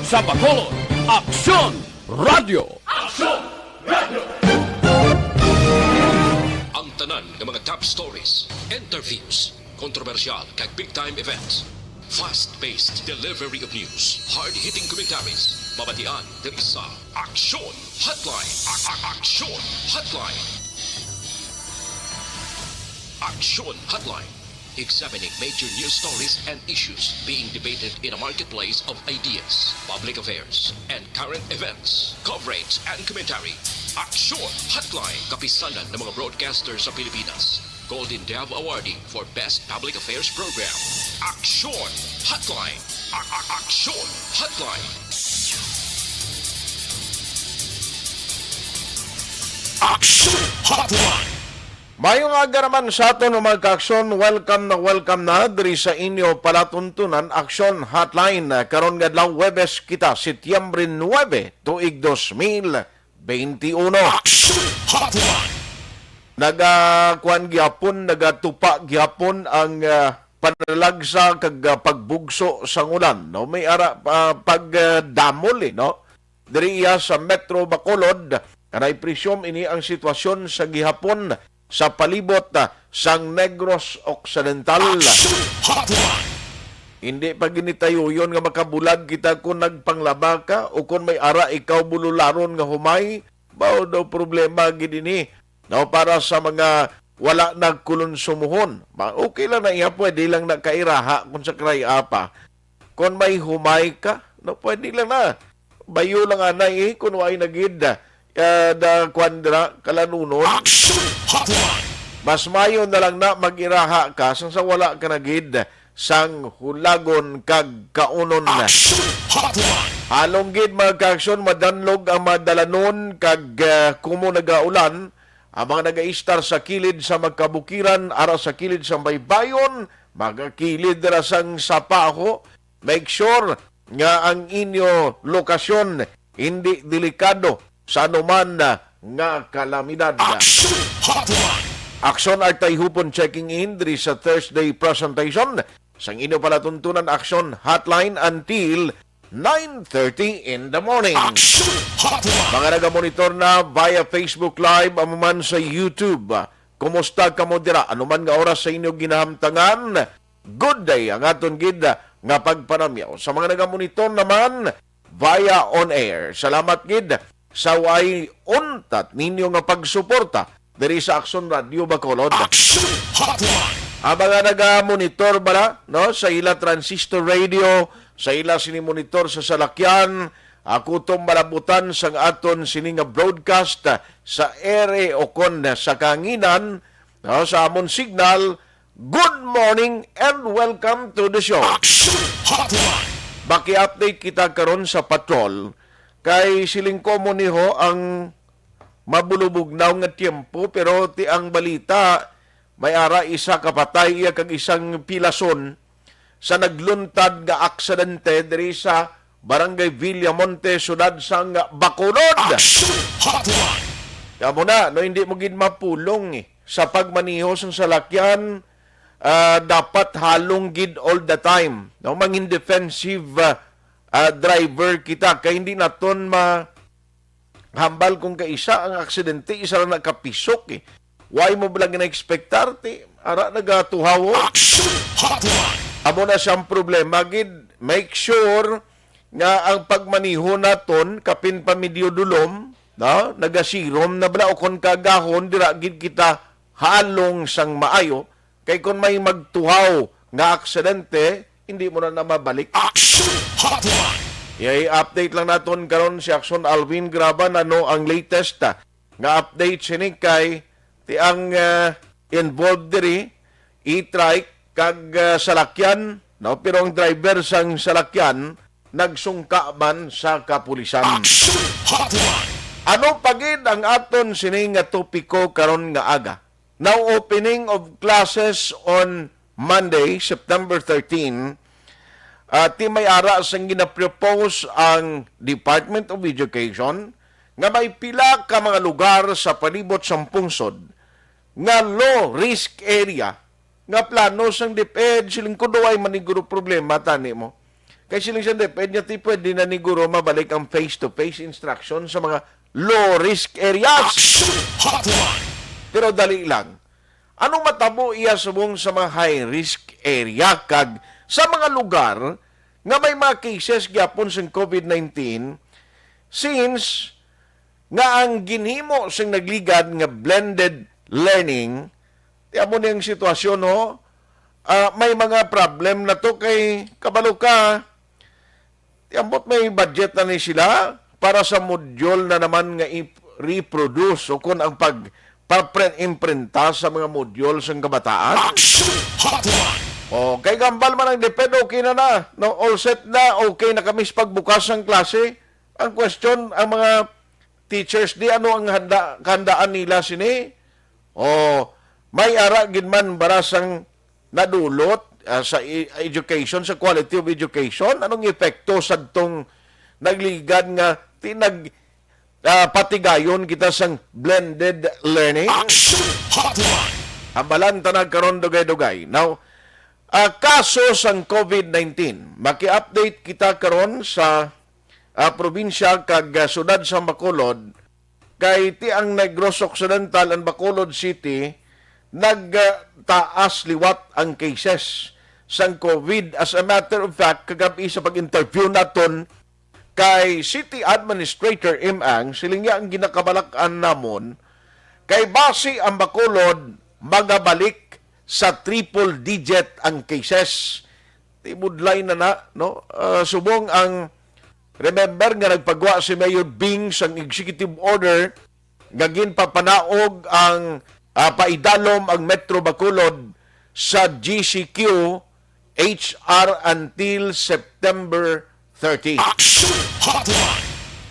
sa Bacolod, Aksyon Radio. Aksyon Radio! Ang tanan ng mga top stories, interviews, kontrobersyal kag big-time events. Fast-paced delivery of news, hard-hitting commentaries, babatian ng isa. Aksyon Hotline! Aksyon Hotline! Aksyon Hotline. Examining major news stories and issues being debated in a marketplace of ideas, public affairs, and current events. Coverage and commentary. Aksyon Hotline. Kapisanan ng mga broadcasters sa Pilipinas. Golden Dove Awarding for Best Public Affairs Program. Aksyon Hotline. Aksyon Hotline. Aksyon Hotline. Mayong aga naman sa aton mga ka-aksyon, welcome na diri sa inyo palatuntunan Aksyon Hotline. Karon nga adlaw Huwebes kita, Setyembre 9, tuig 2021. Aksyon Hotline. Nagakuan gyapon, nagatupa gyapon ang panalagsa kag pagbugso sa ulan, no? May ara pagdamol no? Diri iya sa Metro Bacolod, kanay presume ini ang sitwasyon sa gihapon sa palibot sang Negros Occidental. Hindi pa ginitayo yun nga makabulag kita kung nagpanglaba ka o kung may ara ikaw bulularon nga humay, bao daw problema gidini. No, para sa mga wala nagkulonsumuhon. Okay lang na iya, pwede lang nakairaha kung sa kraya pa. Kung may humay ka, no, pwede lang na. Bayo lang anay kung ay nagid da kwandra kalanunon. Mas mayo na lang na mag-iraha ka sang sa wala ka nagid sang hulagon kag kaunon na. Halong gid mga ka-aksyon, madanlog ang madalanon kag kumo nagaulan, ang mga nag-aistar sa kilid sa magkabukiran, ara sa kilid sa baybayon, magakilid ra sang sapaho. Make sure nga ang inyo lokasyon hindi delikado sa anuman nga kalamidad. Aksyon at Tayhopon checking in diri sa Thursday presentation sang inyo palatuntunan Aksyon Hotline until 9:30 in the morning. Mga nagamonitor na via Facebook Live, amuman sa YouTube. Kumusta ka mo dira? Anuman nga oras sa inyo ginahamtangan, good day ang aton gid nga pagpanamyaw. Sa mga nagamonitor naman via on air, salamat gid sa way untat ninyo nga pagsuporta diri sa Aksyon Radio Bacolod. Ang mga naga-monitor bala no sa ila transistor radio, sa ila sini-monitor sa salakyan, ako tong malabutan sang aton sini nga broadcast sa ere o kon sa kanginan, no, sa amon signal. Good morning and welcome to the show. Baki-update kita karon sa patrol. Kay siling ko mo niho ang mabulubugnaw nga tiempo, pero ti ang balita may ara isa kapatay kag isang pilason sa nagluntad nga aksidente diri sa Barangay Villamonte, sudad sang Bacolod. Kamo na, no, hindi mo gid mapulong sa pagmaniho sang salakyan. Dapat halong gid all the time. No, mangin defensive driver kita kay hindi naton hambal kung kaisa ang aksidente, isa lang nakapisok Why mo ba lang na-expectar ara nagatuhawo? Amo na siyang problema gid. Make sure nga ang pagmaniho naton kapin pa medyo dulom, no? Nagasirom na bala o kon kagahon dira gid kita halong sang maayo kay kon may magtuhaw nga aksidente hindi mo na mabalik. I-update lang naton karon si Aksyon Alvin Graban ano ang latest nga update sini kay ti ang involved diri e-trike kag salakyan, no, pero ang driver sang salakyan nagsungka man sa kapulisan. Ano pagid ang aton sini nga topiko karon nga aga? Now opening of classes on Monday, September 13, ti may ara sang gina-propose ang Department of Education nga may pila ka mga lugar sa palibot sang pungsod nga low risk area nga plano sang DepEd siling kuduay maniguro problema tani mo. Kaya siling sa DepEd niya, pwede na ni Guro mabalik ang face-to-face instruction sa mga low-risk areas. Aksyon Hotline. Pero dali lang. Anong matabo iya subong sa mga high-risk area kag sa mga lugar nga may mga cases gyapon sa COVID-19 since nga ang ginhimo sing nagligad nga blended learning, tiyan mo niyang sitwasyon, ho, may mga problem na to kay kabalo ka, tiambot may budget na ni sila para sa module na naman nga reproduce o kung ang pag-imprinta sa mga module sa kabataan. Aksyon Hotline. O, kay gambal man ang DepEd, okay na. No, all set na, okay na kami sa pagbukas ng klase. Ang question, ang mga teachers, di ano ang handaan nila sini? O, may ara ginman barasang nadulot sa education, sa quality of education? Anong epekto sa itong nagligad nga patigayon kita sang blended learning? Aksyon Hotline. Ambalan tanag karon dugay-dugay. Now, kaso sang COVID-19, maki-update kita karon sa probinsya kag sudad sa Bacolod kay ti ang Negros Occidental and Bacolod City nagtaas liwat ang cases sang COVID. As a matter of fact, kagabi sa pag-interview naton kay City Administrator Imang, siling niya ang ginakabalakan namon kay base ang Bacolod magabalik sa triple digit ang cases. Tibudlay na no? Subong ang remember nga nagpagwa si Mayor Bing sang executive order nga ginpapanaog ang paidalom ang Metro Bacolod sa GCQ HR until September 30. Aksyon Hotline.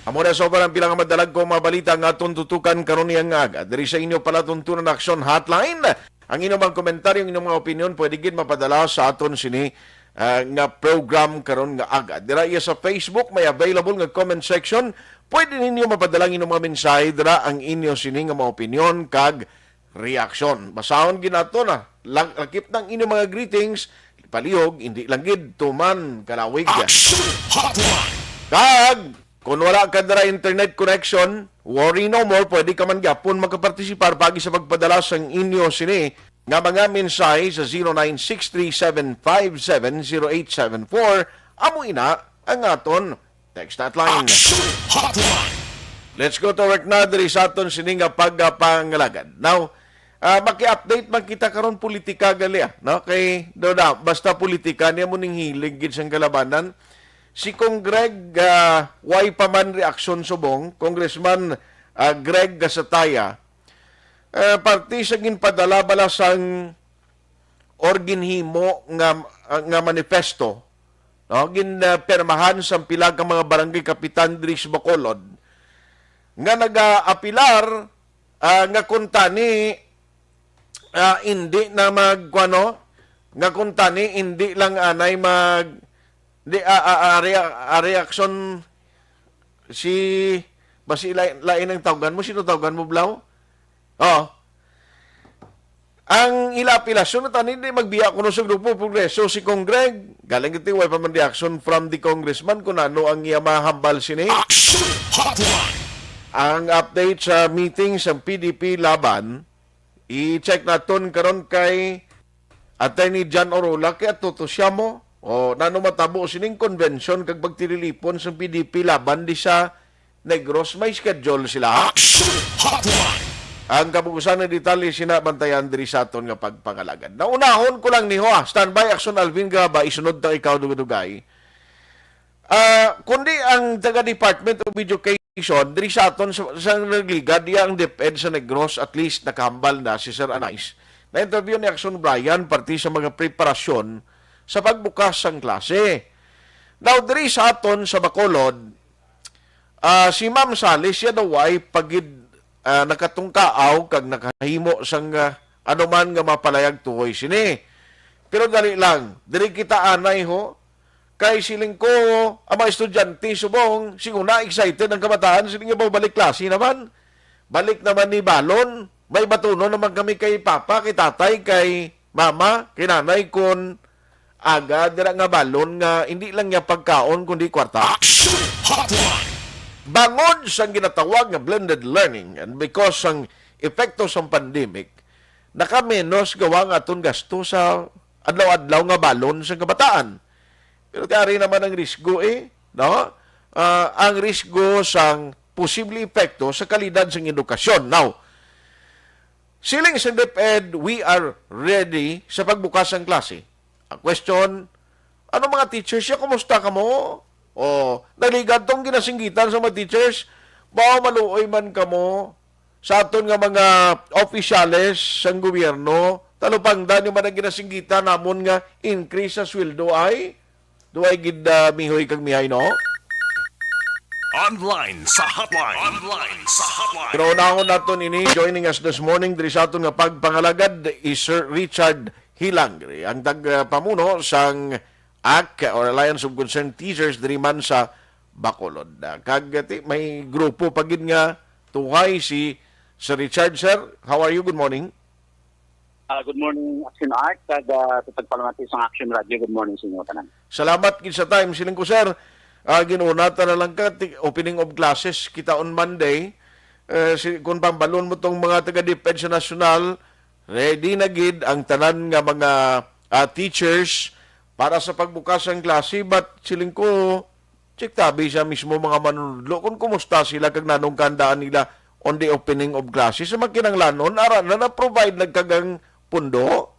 Amo na sobrang pilang madalag ko mabalita nga tuntutukan karon niyang aga. Diri sa inyo pala tuntunan Aksyon Hotline. Ang inyong mga komentaryo, ang inyong mga opinion, pwede gid mapadala sa aton sini nga program karon nga aga. Dira iya sa Facebook, may available nga comment section. Pwede ninyo mapadala ang inyong mga mensahe, dira ang inyo sini nga mga opinion kag reaksyon. Basahon ginato na. Lakip ng inyong mga greetings, palihog, hindi lang gid tuman kalawig. Aksyon Hotline. Kag, kung wala ka dira internet connection, worry no more, pwede ka man gyapon makapartisipar pagi sa pagpadala sang inyo sini nga mga mensahe sa 0963-757-0874. Amo ina ang aton text hotline. Aksyon Hotline. Let's go to work na diri sa aton sini nga pagpangalagad. Now, maki-update man kita karon politika gali, no? Kay basta politika niya mo ning hilig gid sang kalabanan. Si Kong Greg way pa man reaksyon subong, Congressman Greg Gasataya, parti sa ginpadala bala sang ginhimo nga manifesto, no? Ginpermahan sa pila ka mga barangay kapitan diri sa Bacolod nga nag-aapilar nga kuntani hindi na nga kuntani hindi lang anay reaksyon si basi lain ang tawagan mo. Sino tawagan mo, Blau? Oo. Ang ilapilasyon na tanin, magbiya ko sa Grupo Progreso si Kong Greg. Galing iti way pa man reaction from the congressman kung ano ang iya mahambal sini. Aksyon Hotline. Ang update sa meeting sa PDP laban, i-check naton karon kay Attorney John Orola kay atuto siya mo. O nano matabo sining convention kag pagtirilipon sa PDP laban di sa Negros, may schedule sila. Aksyon Hotline. Ang kabugusan na detalye sinabantayan diri sa aton nga pagpangalagad. Naunahon ko lang ni Hoa, standby Aksyon Alvin Gaba, isunod ta ikaw dugay-dugay. Kundi ang taga Department of Education diri sa aton sa nagligad ang DepEd sa Negros, at least nakahambal na si Sir Anais. Na-interview ni Aksyon Brian parti sa mga preparasyon sa pagbukas ng klase. Now, diri sa aton sa Bacolod, si Ma'am Salis, siya daw ay pagid nakatungkaaw kag nakahimo sang anuman nga mapalayag tuhoy sini. Pero dali lang, diri kita anay ho, kay siling ko, ang mga estudyante subong, siguna excited ang kabataan, siling nga balik klase naman. Balik naman ni Balon, may batuno naman kami kay Papa, kay Tatay, kay Mama, kay Nanay, kun aga dira nga balon nga hindi lang niya pagkaon kundi kwarta. Aksyon Hotline. Bangod sa ginatawag nga blended learning and because ang epekto sa pandemic, nakamenos gawa nga aton gasto sa adlaw-adlaw nga balon sa kabataan. Pero tiari naman ang risgo no? Ang risgo sang posible epekto sa kalidad sa edukasyon. Now, siling sa DepEd, we are ready sa pagbukas ng klase. Ang question, ano mga teachers siya, kumusta ka mo? O, naligad tong ginasinggitan sa mga teachers, bao maluoy man ka mo sa aton nga mga opisyales sa gobyerno, talupangdan yung mga ginasinggitan namon nga increase sa sweldo ay, duay gid mihoy kag mihay, no? Online sa hotline. Online sa hotline. Pero unahon naton ini, joining us this morning, diri sa aton nga pagpangalagad is Sir Richard Hilang, ang tagpamuno sang ACT or Alliance of Concerned Teachers diri man sa Bacolod. Kag may grupo pagid nga tuhay si Sir Richard. Sir, how are you? Good morning. Good morning, Aksyon Art. Kag tutagpalamati sa Aksyon Radio. Good morning sa inyo tanan. Salamat gid sa time. Siling ko, sir. Ginunata na lang ka, opening of classes kita on Monday. Kung pambalon mo tong mga taga-DepEd sa nasyonal, ready na gid ang tanan nga mga teachers para sa pagbukas ng klase. But siling ko, check tabi sa mismo mga manunudlo kung kumusta sila kag nanong kandaan nila on the opening of classes. Sa magkinanglanon, ara na-provide nagkagang pundo.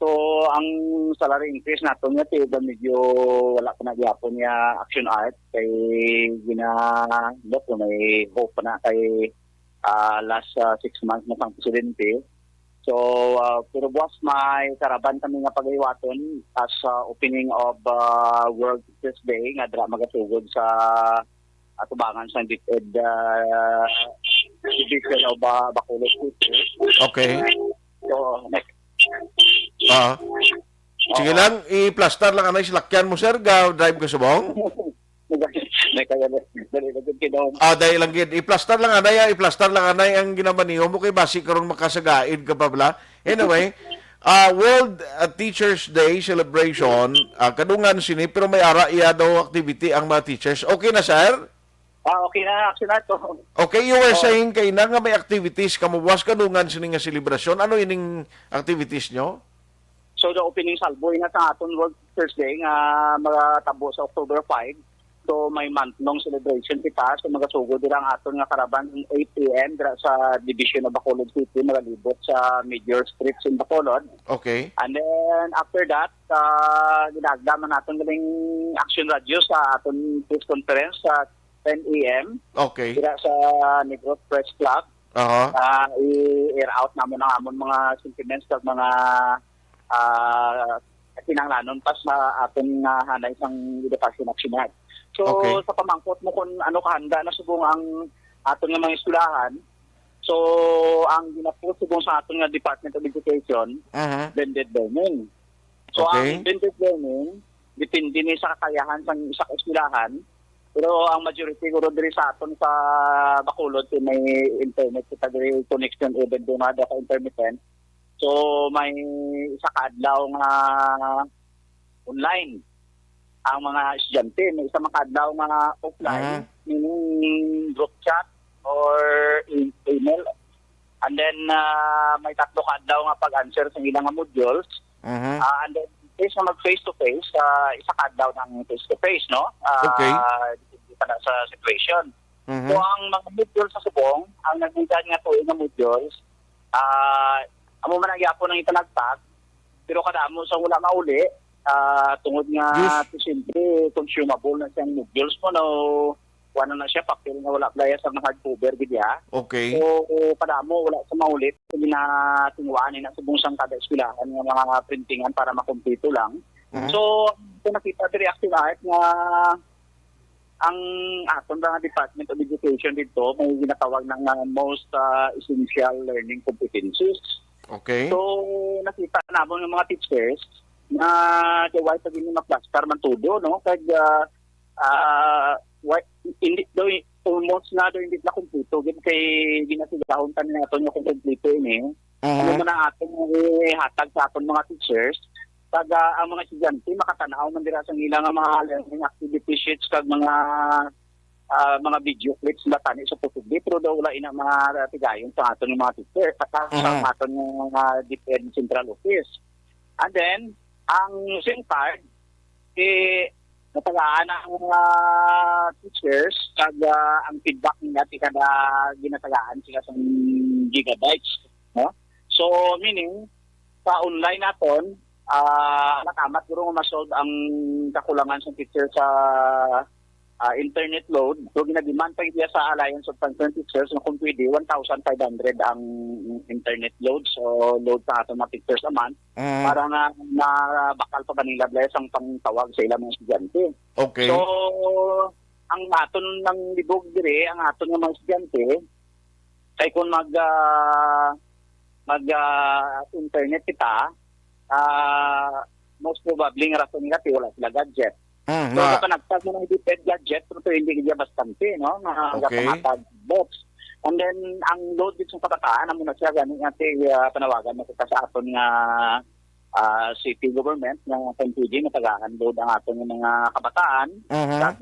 So, ang salary increase nato niya, medyo wala pa na gyapon niya Action Art. Kay ginalok, may hope pa na kay last 6 months na pang presidente. So, pero boss, may karaban kami nga pag-iwaton as opening of World Teachers Day nga dra magasugod sa atubangan sa DepEd Division of Bacolod City. Okay. So, next. Sige lang, i-plaster lang anay silakyan mo, sir. Drive ka subong. May kaya dali kinong. Dahil lang gid. I-plaster lang anay ang ginamaniho mo kay basi karon makasagaid ka pa bala. Anyway, World Teachers Day celebration, kadungan sini pero may ara iya daw activity ang mga teachers. Okay na, sir? Okay na, Action Art. Okay, you were saying kay na nga may activities kamuwas kadungan sini nga celebration. Ano ining activities nyo? So, the opening salboy nga sa aton World Teachers Day nga magatabo sa October 5. So, may month-long celebration kita. So, magasugod ang aton nga karaban 8 a.m. sa Division of Bacolod City, magalibot sa major streets in Bacolod. Okay. And then, after that, ginagdaman natin galing Action Radio sa aton press conference sa 10 a.m. Okay. Dira sa Negros Press Club. I-air out naman ang amon mga sentiments at mga kinanglanon pa sa aton hanay sang edukasyon aksyonan. So, okay. Sa pamangkot mo kung ano kahanda na subong ang aton nga mga eskwelahan, so, ang ginapos subong sa aton nga Department of Education, blended learning. So, okay. Ang blended learning, depende ni sa kakayahan sa isang eskwelahan, pero ang majority guro diri sa aton sa Bacolod may internet kita diri connection even do na ka intermittent. So may isa ka adlaw nga online ang mga estudyante, may isa makadlaw nga offline, meaning group chat or email. And then may tatlo ka adlaw nga pag-answer sa ilang nga modules. And then is na mag-face-to-face, isa ka daw ng face-to-face, no? Okay. Hindi pa na sa situation. So, ang mga modules sa subong, ang nagbigan nga po yung modules, amo man ang yapo ng itanagtag, pero kada mo sa wala mauli, tungod nga, simple, consumable na siyang modules mo, no? Wala na siya, papel nga wala playa sa mga hardcover, gidya. Okay. So, pada mo, wala sa maulit, hindi na tinguaan na subong sang kada eskwelahan ng mga printingan para makumpleto lang. So, kung nakita diri Action Art nga ang aton nga Department of Education dito, may ginatawag ng most essential learning competencies. Okay. So, nakita namon ng mga teachers na kaway sa gini ma-plaster man tudo, no? Kag hindi daw almost na daw hindi na kumpleto gid kay ginasigahon tanan nato nga kumpleto ini Ano man ang atong hatag sa atong mga teachers, kag ang mga estudyante makatanaw man dira sa ilang mga learning activity sheets kag mga video clips na tani sa tubig pero daw wala ina mga tigayon sa aton mga teacher sa aton mga different central office. And then ang SIM card natagaan ang mga teachers kag ang feedback nila kada ginatagaan sila sa gigabytes, no? So meaning sa online naton nakamat guro masolve ang kakulangan sa teacher sa internet load. So ginademand pa niya sa Alliance of Concerned Teachers na kung pwede 1,500 ang internet load. So load sa ato mga teachers a month para nga bakal pa kanila bless ang pangtawag sa ilang mga estudyante. Okay. So ang aton ng libog dire, ang aton ng mga estudyante kay kung mag internet kita most probably nga rason nila wala sila gadget. So, nagtag mo ng depend gadget, pero hindi niya bastante, no? Okay. Box. And then, ang load din sa kabataan, ang muna siya, ganun natin panawagan na sa aton nga city government na pag-pwede na tagaan-load ang aton mga kabataan. Kag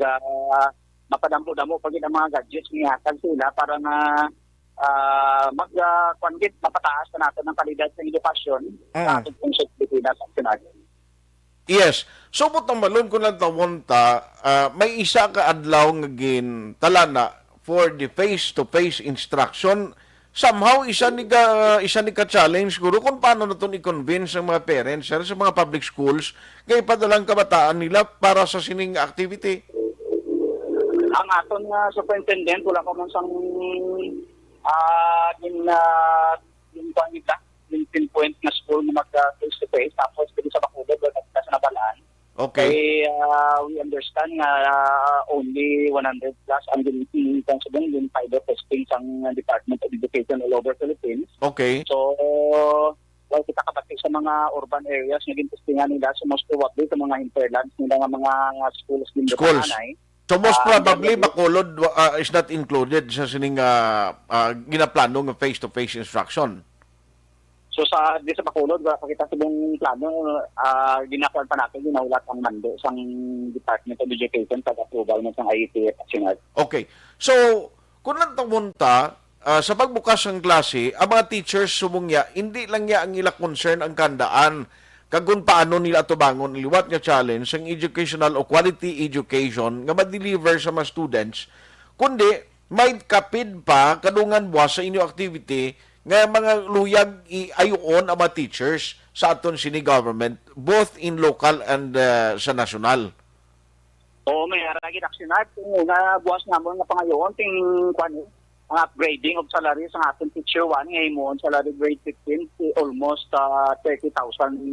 mapadampo-damo pag ang mga gadgets nihatag sila para na mapataas na natin ang kalidad ng edukasyon sa ating pong Pilipinas at Senado. Yes. So, butang malun ko lang tawon ta, may isa ka adlaw nga gin talana for the face-to-face instruction. Somehow, isa ni ka challenge guro kung paano na itong i-convince ang mga parents sa mga public schools kaya padalang kabataan nila para sa sining activity. Ang aton nga superintendent, wala ko man sang yung pinpoint na school na mag-face-to-face, tapos pwede sa Bacolod, wala sa Nabalaan. Okay. We understand na only 100 plus ang ginitang sa yung pilot testing sa Department of Education all over Philippines. Okay. So, well, kita kapatid sa mga urban areas na ginitestingan nila, so most probably sa mga hinterlands nila ng mga schools din Schools. So most probably Bacolod is not included sa sining ginaplano ng face-to-face instruction. So di sa Bacolod, pakita sa buong plano, ginakuan pa natin, ginaulat ang mando sa Department of Education pag-approval ng IET Aksyon. Okay. So, kung nagtamunta, sa pagbukas ng klase, ang mga teachers sumungya, hindi lang niya ang ila concern ang kandaan, kagun paano nila tubangon liwat nga challenge ang educational o quality education nga ma-deliver sa mga students, kundi may kapid pa kadungan buwas sa inyo activity nga mga luyag iayuon ang mga teachers sa aton sini government both in local and sa national. Oo, may haragin aksyonar. Nga buwas naman nga pangayon, ting ang upgrading of salary sa ating teacher 1 ngayon mo, salary grade 15 almost 30,000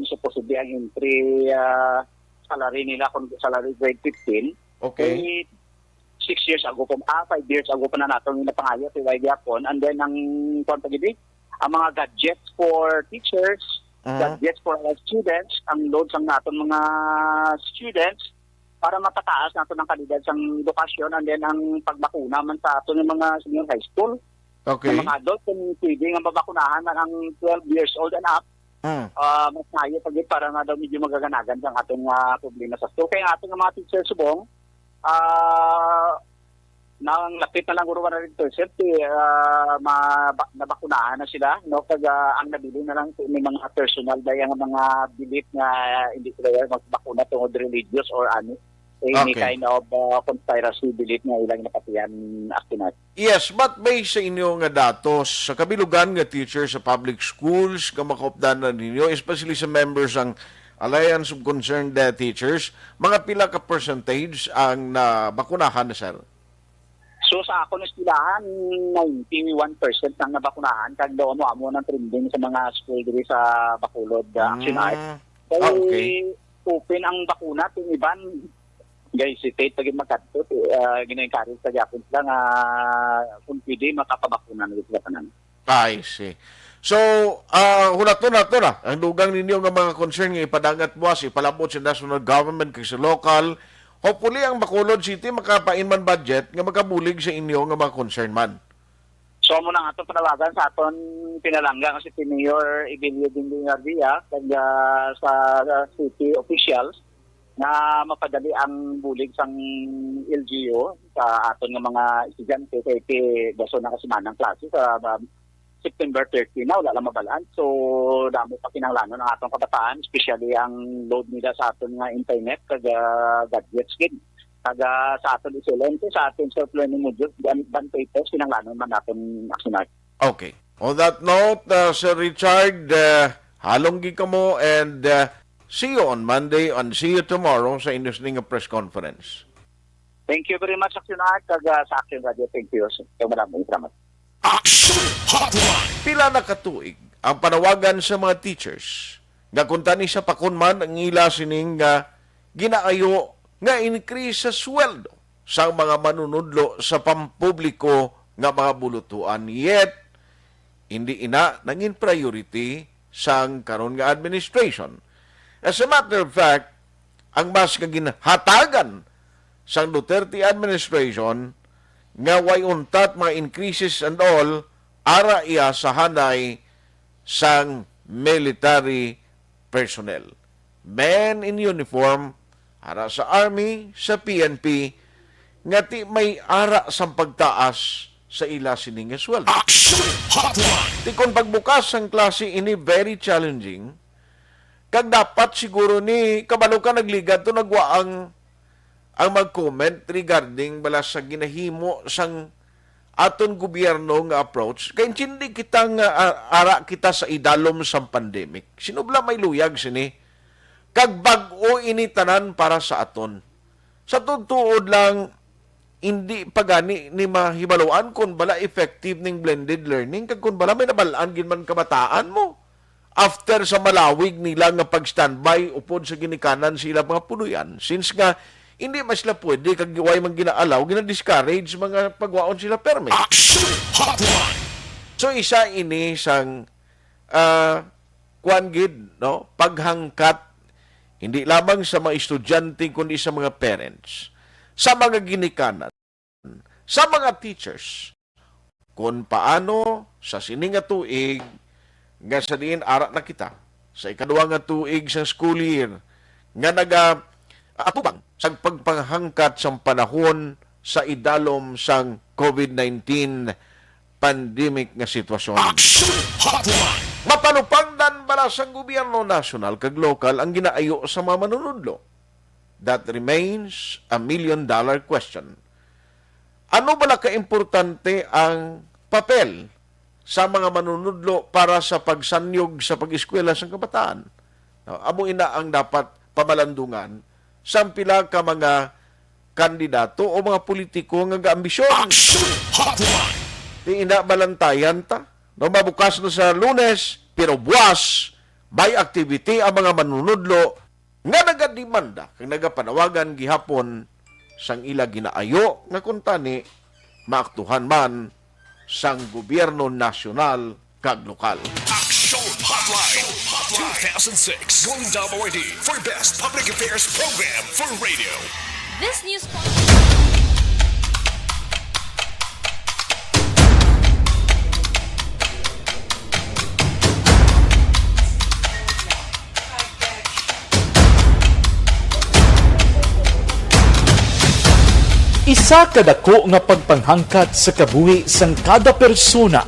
supposedly ang entry salary nila kung salary grade 15. Okay. 6 years ago pa, 5 years ago pa na nato nila pangayo si Hapon. And then ang ang mga gadgets for teachers, gadgets for our students, ang loads ang nato mga students para mapataas nato ng kalidad sa edukasyon, and then ang pagbakuna man sa ato ng mga senior high school. Okay. Ng mga adult, kung pwede nga mabakunahan na ang 12 years old and up, mas nayo pagit para nga daw medyo magaganagan sa atong problema sa school. Kaya atong mga teachers subong, nang lapit na lang uruan na rin nabakunahan na sila, no? Kag ang nabili na lang may mga personal dahil ang mga belief na hindi sila magbakuna tungod religious or any kind of conspiracy belief na ilang napatiyan aktinat. Yes, but based sa inyo nga datos, sa kabilugan nga teachers sa public schools, kamakopdan na ninyo, especially sa members ang Alliance of Concerned Teachers, mga pila ka percentage ang nabakunahan na, sir? So sa ako na estilahan, 91% nang nabakunahan. Kag doon mo amo ng trending sa mga school diri sa Bacolod Action Art. Okay. Open ang bakuna, tiniban. Guys, state pag magkadto, gina-encourage sa Japon sila nga kung pwede makapabakuna na sila kanan. I see. So, hulato na. Ang dugang ninyo nga mga concern nga ipadangat buwas, ipalabot sa national government kay sa local. Hopefully, ang Bacolod City makapain man budget nga makabulig sa inyo nga mga concern man. So mo na ato panawagan sa aton pinalangga kasi si Mayor Ibilio Dindingardia kag sa city officials na mapadali ang bulig sang LGU sa aton nga mga estudyante kay gaso na kasi manang klase sa September 30 na wala lang mabalaan. So damo pa kinahanglan ng atong kabataan, especially ang load nila sa aton nga internet kag gadgets gid. Kaga sa aton isolente sa aton self-learning modules ban papers kinahanglan man aton aksyonan. Okay. On that note, Sir Richard, halong gi kamo and see you on Monday and see you tomorrow sa inyong nga press conference. Thank you very much aksyonan kag sa Aksyon Radio. Thank you. So maraming salamat. Aksyon Hotline. Pila na katuig ang panawagan sa mga teachers nga kung tani sa pakunman ang ila sining ginaayo nga increase sa sweldo sa mga manunudlo sa pampubliko nga mga bulutuan, yet hindi ina nangin priority sang karon nga administration. As a matter of fact, ang mas kaginhatagan sang Duterte administration nga way untat mga increases and all, ara iya sa hanay sang military personnel. Men in uniform, ara sa Army, sa PNP, nga ti may ara sang pagtaas sa ila sining nga sweldo. Aksyon Hotline. Ti kung pagbukas ang klase ini very challenging, kag dapat siguro ni kabalo ka nagligad to nagwaang ang mag-comment regarding bala sa ginahimo sang aton gobyerno nga approach. Kaya hindi kita nga ara kita sa idalom sa pandemic. Sinubla may luyag sini. Kag bag-o ini tanan para sa aton. Sa tutuod lang, hindi pagani ni mahibaluan kung bala effective ning blended learning kag kung bala may nabalaan gin man kabataan mo. After sa malawig nila nga pag-standby upod sa ginikanan sila mga puluyan. Since nga hindi mas sila pwede kag way man ginaalaw, gina-discourage mga pagwaon sila permit. Aksyon Hotline. So isa ini sang kuan gid, no? Paghangkat hindi lamang sa mga estudyante kundi sa mga parents, sa mga ginikanan, sa mga teachers kung paano sa sining nga tuig nga sa diin ara na kita sa ikaduha nga tuig sa school year nga atubang sa pagpanghangkat sa panahon sa idalom sang COVID-19 pandemic nga sitwasyon. Aksyon Hotline. Mapanupangdan bala sang gobyerno nasyonal kag lokal ang ginaayo sa mga manunudlo. That remains a $1 million question. Ano bala ka-importante ang papel sa mga manunudlo para sa pagsanyog sa pag-eskwela sa kabataan? Amo ina ang dapat pamalandungan sa pila ka mga kandidato o mga politiko nga gaambisyon. Aksyon Hotline. Di ina balantayan ta. No, mabukas na sa Lunes, pero buwas, may activity ang mga manunudlo nga nagadimanda kag nagapanawagan gihapon sang ila ginaayo nga kuntani maaktuhan man sang gobyerno nasyonal kag lokal. Aksyon Hotline. 2006 Golden Dome Awardee for Best Public Affairs Program for Radio. This news Isa kadako nga pagpanghangkat sa kabuhi sang kada persona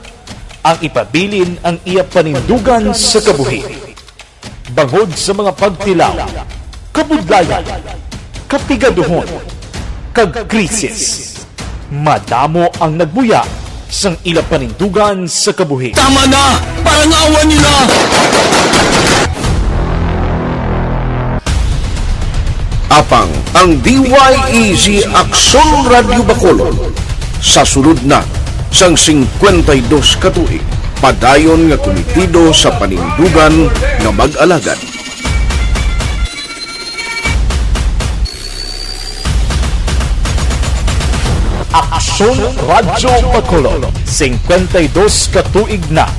ang ipabilin ang iya panindugan sa kabuhi. Bangod sa mga pagtilaw, kabudlayan, kapigaduhon, kag krisis. Madamo ang nagbuya sang ila panindugan sa kabuhi. Tama na! Parang awan niyo na! Apang ang DYEZ Aksyon Radio Bacolod sa sulod na sang 52 katuig padayon nga komitido sa panindugan nga mag-alagad. Aksyon Radio Bacolod 52 katuig na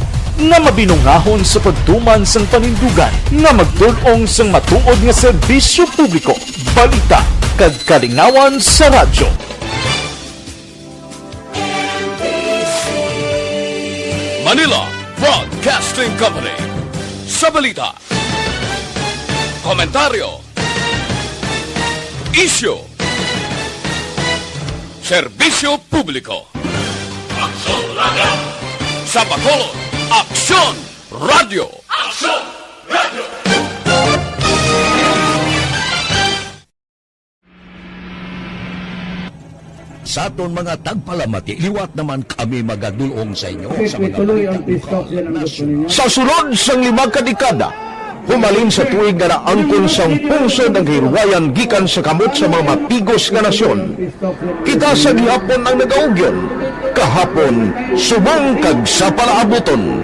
nga mabinungahon sa pagtuman sang panindugan nga magdulong sang matuod nga serbisyo publiko, balita kag kalingawan sa radyo. Manila Broadcasting Company. Sa balita, komentaryo, isyu, serbisyo publiko. Aksyon Radio! Sa Bacolod, Aksyon Radio! Aksyon Radio! Sa aton mga tagpalamati, liwat naman kami magadulong sa inyo sa mga tuloy ang TikTok, yan ang gusto ninyo. Sa sulod sang 5 kadekada, humalin sa tuig nga naangkon sang pungsod ang hirwayan gikan sa kamot sa mga mapigos nga nasyon. Kita sa gihapon ang nagaugyon, kahapon subong kag sa palaabuton.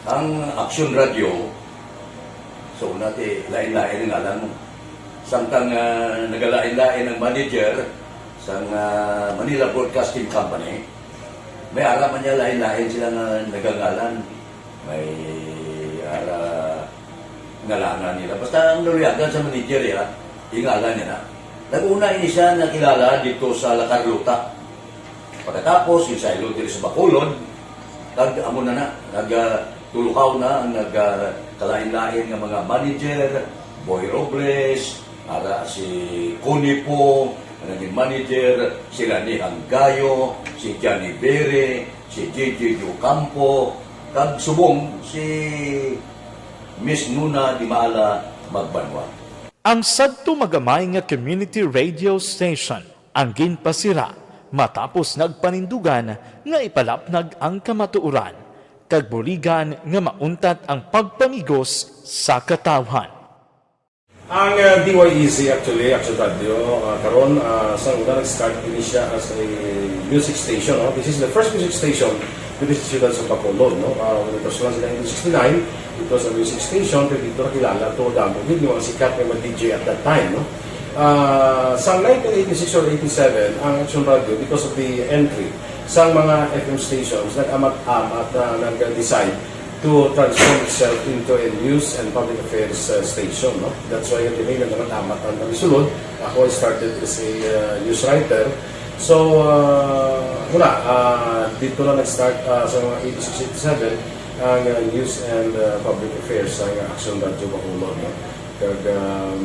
ang Aksyon Radio. So, nati, lain-lain ang alam mo. Samtang nagalain-lain ang manager sa Manila Broadcasting Company, may araman niya lain-lain sila na nagangalan. May ngalangan nila. Basta ang naluyagan sa manager ya, ingalan niya na. Nag-una ini siya nakilala dito sa La Carlota. Pagkatapos, yung sa Ilog sa Bacolod, nag-amo na nagtulukaw na ang nagkalain-lain ng mga manager, Boy Robles, si Connie po, naging manager, si Rani Hanggayo, si Johnny Bere, si JJ Campo, kag subong si Miss Nuna Di Maala Magbanwa. Ang sadto magamay nga community radio station ang ginpasira matapos nagpanindugan nga ipalapnag ang kamatuoran kag buligan nga mauntat ang pagpamigos sa katawhan. Ang DYEZ actually, Aksyon Radio, karon sa una nag-start din siya as a music station. No? This is the first music station with the students of Bacolod. No? When it was launched in 1969, it was a music station, pero dito nakilala to damo yung mga sikat na mga DJ at that time. No? Sa 1986 or 87, ang Aksyon Radio, because of the entry sa mga FM stations, nag-amat-amat na nag-decide to transform itself into a news and public affairs station. No? That's why yung dinay na amat ang namisulod. Ako started as a news writer. So, dito na nag-start sa mga 86-87 ang news and public affairs sa Aksyon Radio Bacolod. No?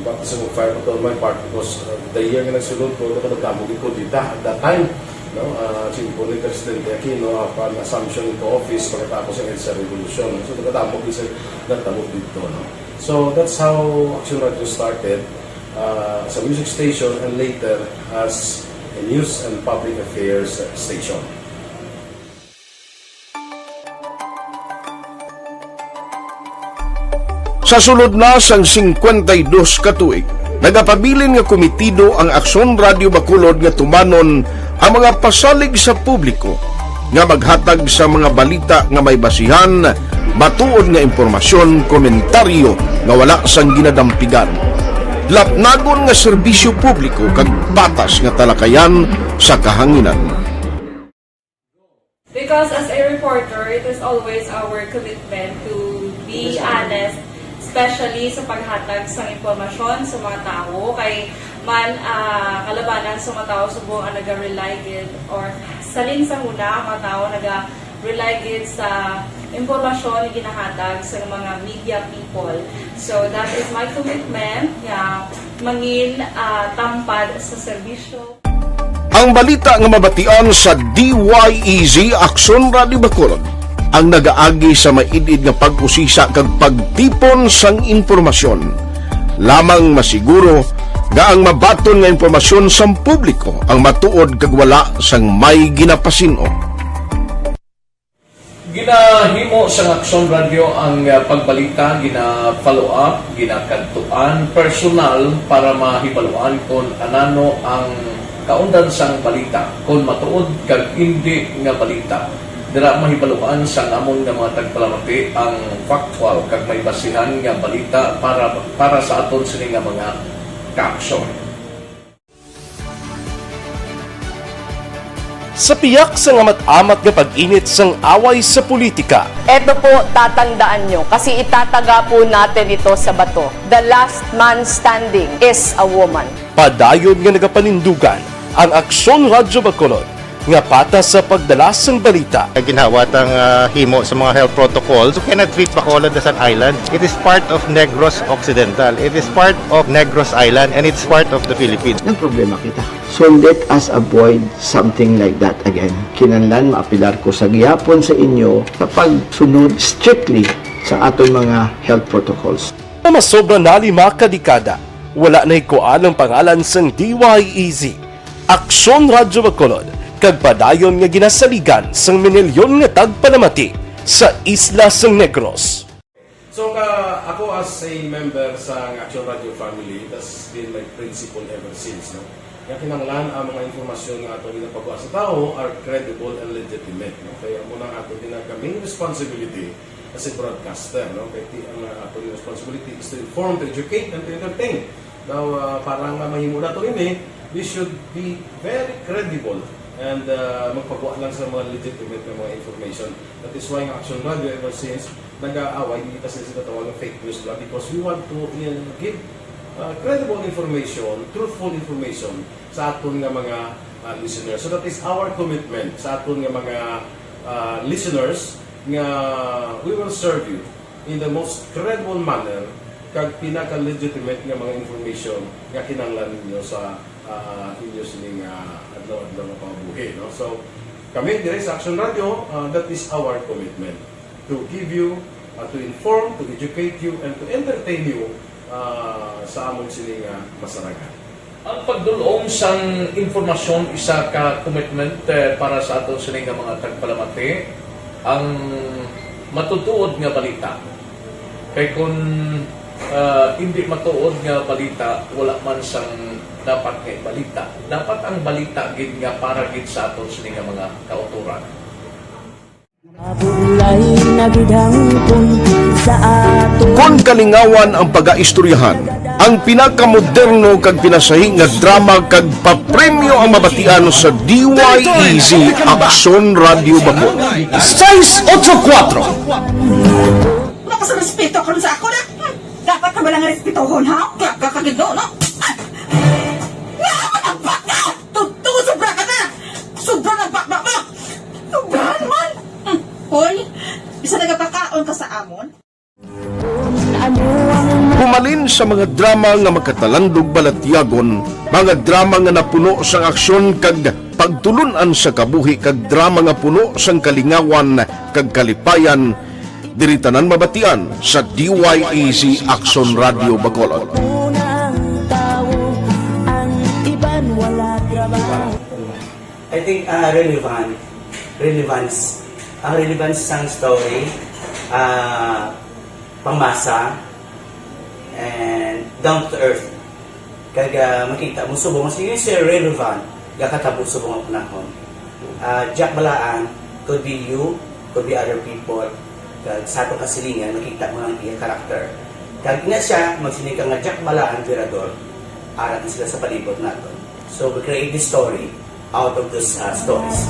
Bakit sa fire ko to my part because the year nga nagsulod ko, nagkamugin ko dito at that time. No, simple ni Presidente Aquino upon assumption into office pagkatapos ng EDSA Revolution. So, nagtamog dito. No? So, that's how Aksyon Radio started as a music station and later as a news and public affairs station. Sa sulod na sang 52 ka tuig, nagapabilin nga komitido ang Aksyon Radio Bacolod nga tumanon ang mga pasalig sa publiko nga maghatag sa mga balita nga may basihan, matuod nga impormasyon, komentaryo nga wala sang ginadampigan. Lapnagon nga serbisyo publiko kag batas nga talakayan sa kahanginan. Because as a reporter, it is always our commitment to be honest, especially sa paghatag sa impormasyon sa mga tao kay man kalabanan sa mga tao subong ang naga-rely gid or salin sa una ang mga tao naga-rely gid sa impormasyon na ginahatag sa mga media people. So that is my commitment nga mangin tampad sa serbisyo. Ang balita nga mabatian sa DYEZ Aksyon Radio Bacolod ang nagaagi sa maidid nga pag-usisa kag pagtipon sang impormasyon. Lamang masiguro nga ang mabaton nga impormasyon sa publiko ang matuod kag wala sang may ginapasino. Ginahimo sa Aksyon Radio ang pagbalita, gina-follow up, ginakadtuan personal para mahibaluan kung anano ang kaundan sang balita, kung matuod kag hindi nga balita. Dira mahibaluan sang amon nga mga tagpalamati ang factual kag may basihan nga balita para sa aton sini nga mga kaaksyon. Sa piyak sa amat-amat nga pag-init sang away sa politika, Eto po, tatandaan nyo, kasi itataga po natin ito sa bato. The last man standing is a woman. padayon nga nagapanindugan ang Aksyon Radyo Bacolod nga patas sa pagdala sang balita. Ginhawat ang himo sa mga health protocols. You cannot treat Bacolod as an island. It is part of Negros Occidental. It is part of Negros Island and it's part of the Philippines. Ang problema kita. So let us avoid something like that again. Kinahanglan maapilar ko sa gihapon sa inyo sa pagsunod strictly sa aton mga health protocols. Masobra na 5 kadekada, wala na ikuan ang pangalan sang DYEZ. Aksyon Radyo Bacolod, kag padayon nga ginasaligan sang minilyon nga tagpalamati sa isla sang Negros. So ako as a member sa Aksyon Radio family, that's been my principle ever since. No? Kaya kinanglan ang mga informasyon nga ato ginapagawa sa tao are credible and legitimate. No? Kaya muna ato ginagawing responsibility as a broadcaster. No? Kaya ang ato responsibility is to inform, to educate, and to entertain. Now, parang mahimo na ito we should be very credible and magpagawa lang sa mga legitimate na mga information. That is why ang Aksyon Radio ever since nag-aaway, hindi kasi sila tawag ng fake news lang because we want to give credible information, truthful information sa aton nga mga listeners. So that is our commitment sa aton nga mga listeners nga we will serve you in the most credible manner kag pinaka-legitimate nga mga information nga kinahanglan ninyo sa inyo sining adlaw-adlaw nga pamumuhi. No? So, kami dire sa Aksyon Radio, that is our commitment to give you, to inform, to educate you, and to entertain you sa among sining masaragan. Ang pagdulong sang informasyon isa ka commitment para sa aton sining mga tagpalamati ang matutuod nga balita. Kay kung hindi matuod nga balita, wala man sang dapat kay balita. Dapat ang balita gid nga para gid sa aton sining mga kauturan. Kung kalingawan ang pag-aistoryahan, ang pinakamoderno kag pinasahi nga drama kag papremyo ang mabatian sa DYEZ Aksyon Radio Bacolod. 684. Wala sa respeto karon sa ako na. Dapat ka ba lang respetohon, ha? Kakagino, no? Ang baka! Tuto, sobra ka na! Sobra ng baka mo! Sobra naman! Hoy, isa nagapakaon ka sa amon? Humalin sa mga drama nga magkatalandog balatyagon, mga drama nga napuno sang aksyon kag pagtulunan sa kabuhi kag drama nga puno sang kalingawan kag kalipayan, diritanan mabatian sa DYEZ Aksyon Radio Bacolod. I think relevance sang story, pangmasa, and down to earth. Kag makita mo subong mas yun siya relevant gakatabo subong ang panahon. Jack balaan could be you, could be other people. Kag sa atong kasilingan makita mo ang iyang karakter. Kag ina siya magsinig ka nga Jack balaan virador arat sila sa palibot naton. So we create this story out of those stories.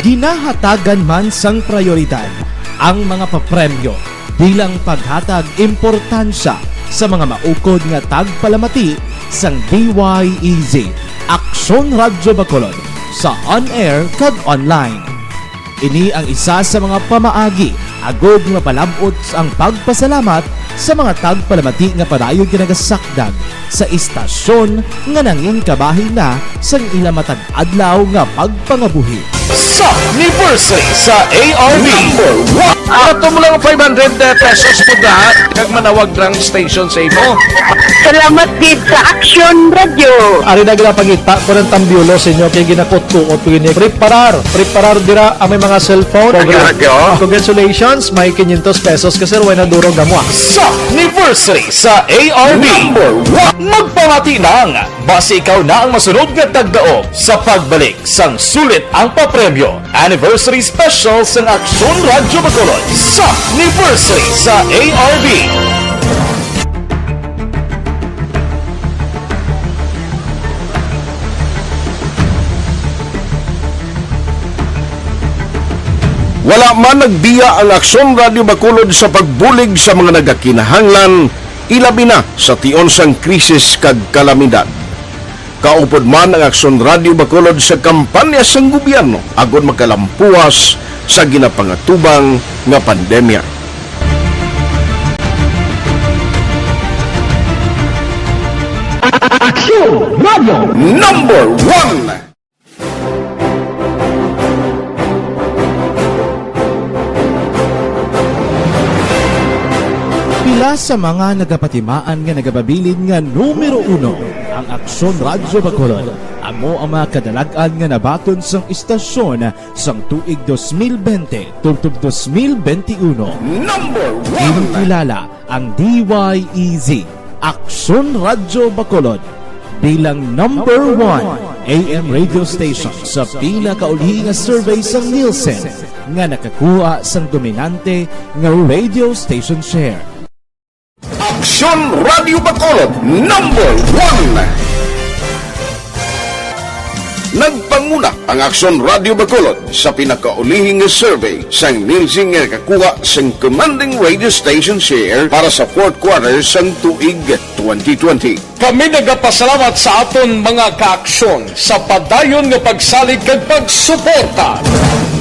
Ginahatagan man sang prioridad ang mga papremyo bilang paghatag importansya sa mga maukod nga tagpalamati sang DYEZ Aksyon Radyo Bacolod sa on-air kag online. Ini ang isa sa mga pamaagi agod nga palabot ang pagpasalamat sa mga tagpalamati nga padayon ginagasakdag sa istasyon nga nangin kabahin na sang ila matag adlaw nga pagpangabuhi. Sa anniversary sa ARV ato mo lang 500 pesos po na kag manawag lang station sa imo. Salamat gid sa Aksyon Radio. Ari na ginapangita ko ng tambyulo sa inyo kay ginakot-tuot ko ini. Preparar dira ang may mga cellphone. Congratulations, may 500 pesos kasi way na duro gamwa. Sa anniversary sa ARV magpamati nang base ikaw na ang masunod nga tagdaog sa pagbalik sang sulit ang papremyo. Anniversary special sa Aksyon Radio Bacolod sa anniversary sa ARV. Wala man nagbiya ang Aksyon Radio Bacolod sa pagbulig sa mga nagakinahanglan, ilabi na sa tion sang krisis kag kalamidad. Kaupod man ang Aksyon Radio Bacolod sa kampanya sang gobyerno agon makalampuas sa ginapangatubang nga pandemya. Aksyon Radio Number 1. Pila sa mga nagapatimaan nga nagababilin nga numero 1 ang Aksyon Radio Bacolod. Amo ang mga kadalagan nga nabaton sang istasyon sang tuig 2020 tubtob 2021. Number 1. Kilala ang DYEZ Aksyon Radio Bacolod bilang number 1 AM radio station sa pinakauli nga survey sa Nielsen nga nakakuha sang dominante nga radio station share. Aksyon Radio Bacolod number 1. Nagpanguna ang Aksyon Radio Bacolod sa pinakaulihing survey sang Nielsen nga nakakuha sang commanding radio station share para sa fourth quarter sang tuig 2020. Kami nagapasalamat sa aton mga kaaksyon sa padayon nga pagsalig kag pagsuporta.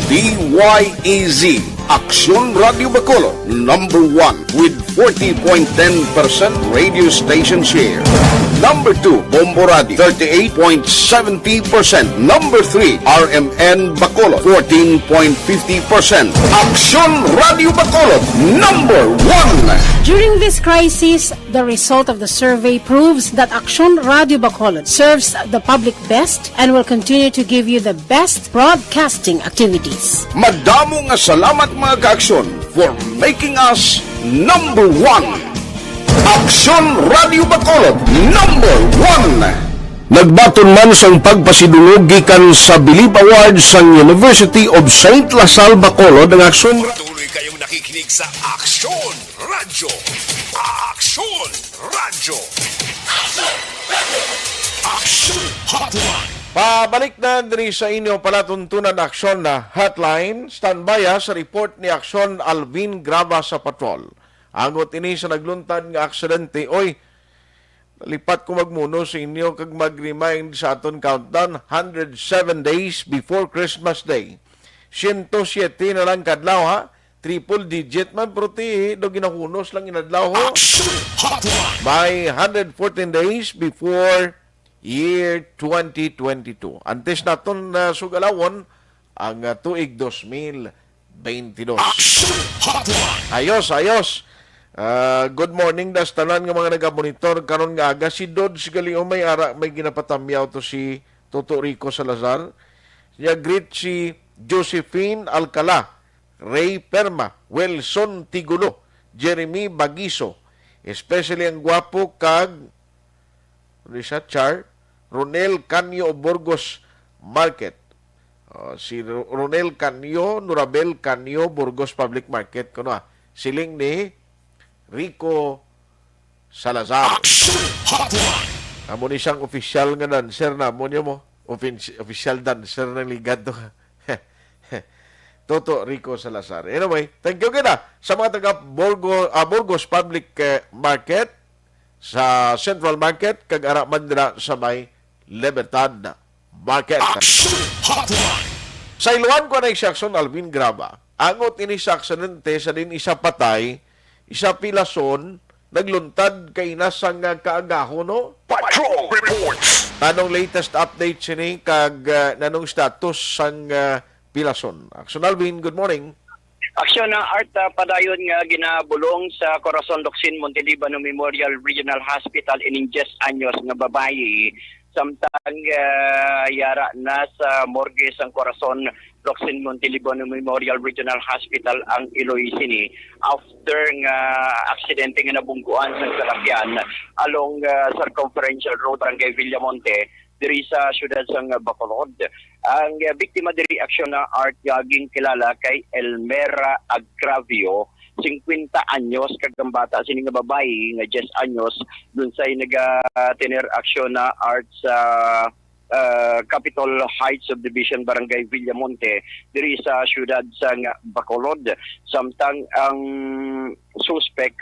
DYEZ Aksyon Radio Bacolod number 1 with 40.10% radio station share. Number 2, Bombo Radio, 38.70%. Number 3, RMN Bacolod, 14.50%. Aksyon Radio Bacolod, number 1. During this crisis, the result of the survey proves that Aksyon Radio Bacolod serves the public best and will continue to give you the best broadcasting activities. Madamo nga salamat mga kaaksyon for making us number 1. Aksyon Radio Bacolod number 1. Nagbaton man sang pagpasidulog gikan sa Believe Awards sang University of St. Lasal Bacolod ang Aksyon. Patuloy kayong nakikinig sa Aksyon Radio. Aksyon Radio. Aksyon Hotline. Pabalik na diri sa inyo palatuntunan Aksyon na Hotline. Standby sa report ni Aksyon Alvin Grava sa patrol. Angot ini sa nagluntad nga aksidente, oy, lipat ko magmuno sa inyo kag mag-remind sa aton countdown, 107 days before Christmas Day. 107 na lang kadlaw ha, triple digit man, pero do ginahunos lang inadlaw ho. By 114 days before year 2022. Antes naton sugalawon ang tuig 2022. Ayos. Good morning das tanan nga mga nagamonitor karon nga aga si Dodge Galio may ginapatamyaw to si Toto Rico Salazar. Siya greet si Josephine Alcala, Ray Perma, Wilson Tigulo, Jeremy Bagiso, especially ang gwapo kag Richard Char, Ronel Canyo Burgos Market. Si Ronel Canyo, Nurabel Canyo Burgos Public Market kuno siling ni Rico Salazar. Amo ni siyang official nga dancer na mo niyo mo. Official dancer ng ligad to. Toto Rico Salazar. Anyway, thank you kita sa mga taga Burgos Public Market sa Central Market kag ara man dira sa may Libertad Market. Sa iluan ko na Aksyon Alvin Grava. Angot ini sa aksidente sa din isa patay, isa pilason, nagluntad kay nasang kaagaho, no? Patrol reports. Nanong latest update sini kag nanong status sang pilason. Aksyon Alvin, good morning. Aksyon na Art padayon nga ginabulong sa Corazon Locsin Montelibano Memorial Regional Hospital ining 10 anyos nga babayi samtang yara na sa morgue sang Corazon Locsin Montelibano Memorial Regional Hospital ang Iloy sini after nga aksidente nga nabungguan sa sasakyan along Circumferential Road Barangay Villamonte diri sa siyudad sang Bacolod. Ang biktima diri aksyon na Art yaging kilala kay Elmera Agravio, 50 anyos kag bata sini nga babayi nga 10 anyos dun say naga-tener aksyon na Art sa Capitol Heights Subdivision, Barangay Villamonte, diri sa syudad sang Bacolod. Samtang ang suspect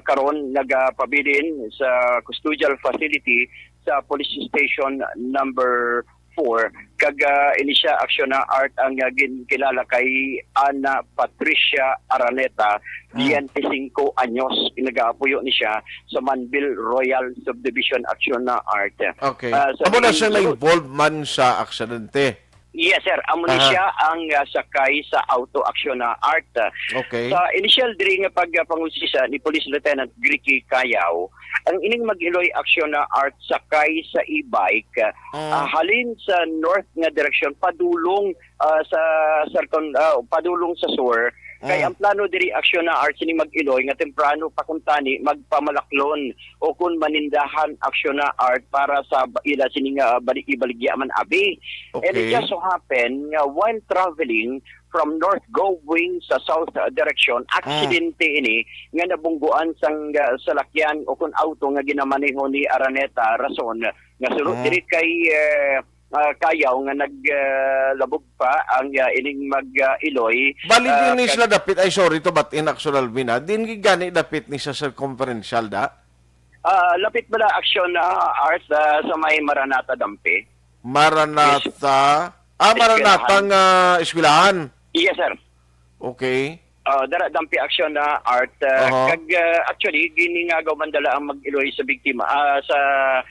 karon nagapabilin sa custodial facility sa police station number 4. Kag ini siya aksyon na art ang ginkilala kay Ana Patricia Araneta, 25 anyos. Pinag-aapuyo ni siya sa Manbil Royal Subdivision aksyon na art. Okay. Amo na siya na-involved man sa aksidente. Yes, sir. Amo ni siya ang sakay sa auto aksyon na art. Okay. Sa initial diri nga pagpangusisa ni Police Lieutenant Gricky Cayaw, ang ining mag-iloy aksyon na art sakay sa e-bike halin sa north nga direksyon padulong padulong sa sur. Kaya ang plano diri aksyon na art sini mag-iloy nga temprano pakuntani magpamalaklon o kun manindahan aksyon na art para sa ila sini nga baligya man abi. Okay. And it just so happen while traveling from north going sa south direction, aksidente ini nga nabungguan sang salakyan o kun auto nga ginamaneho ni Araneta rason nga sulod diri kay Kayaw nga naglabog pa ang ining mag-iloy. Bali din ni sila dapit, ay sorry to but in actual bina, din gani dapit ni sa circumferential da? Lapit bala aksyon na art sa may Maranata Dampi. Maranata? Maranatang eskwelahan? Yes, sir. Okay. Dara Dampi aksyon na art. Kag actually, giningagaw man dala ang mag-iloy sa biktima. Sa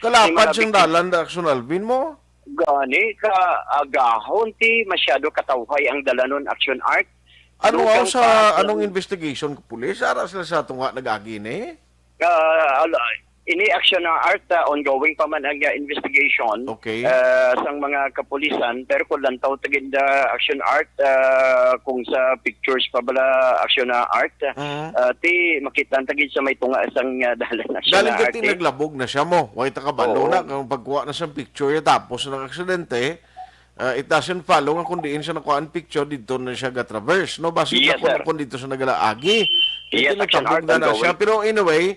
kalapad siyang dalan da aksyon Alvin mo? Gani ka agahon ti masyado katawhay ang dalanon action art. Ano sa anong investigation ko pulis? Ara sila sa tunga nag-agini? Ini action na art ongoing pa man ang investigation. Okay. Sang mga kapulisan pero kung lantaw tagid action art kung sa pictures pa bala action na art ti makita tagid sa may tunga sang dalan action galing na art. Galing naglabog na siya mo. Wait ka balo na kung pagkuha na sa picture tapos ng aksidente. It doesn't follow nga kung diin siya nakuha ang picture dito na siya ga-traverse. No? Basta yes, kung dito siya nagalaagi. Yes, action art na siya. Pero anyway,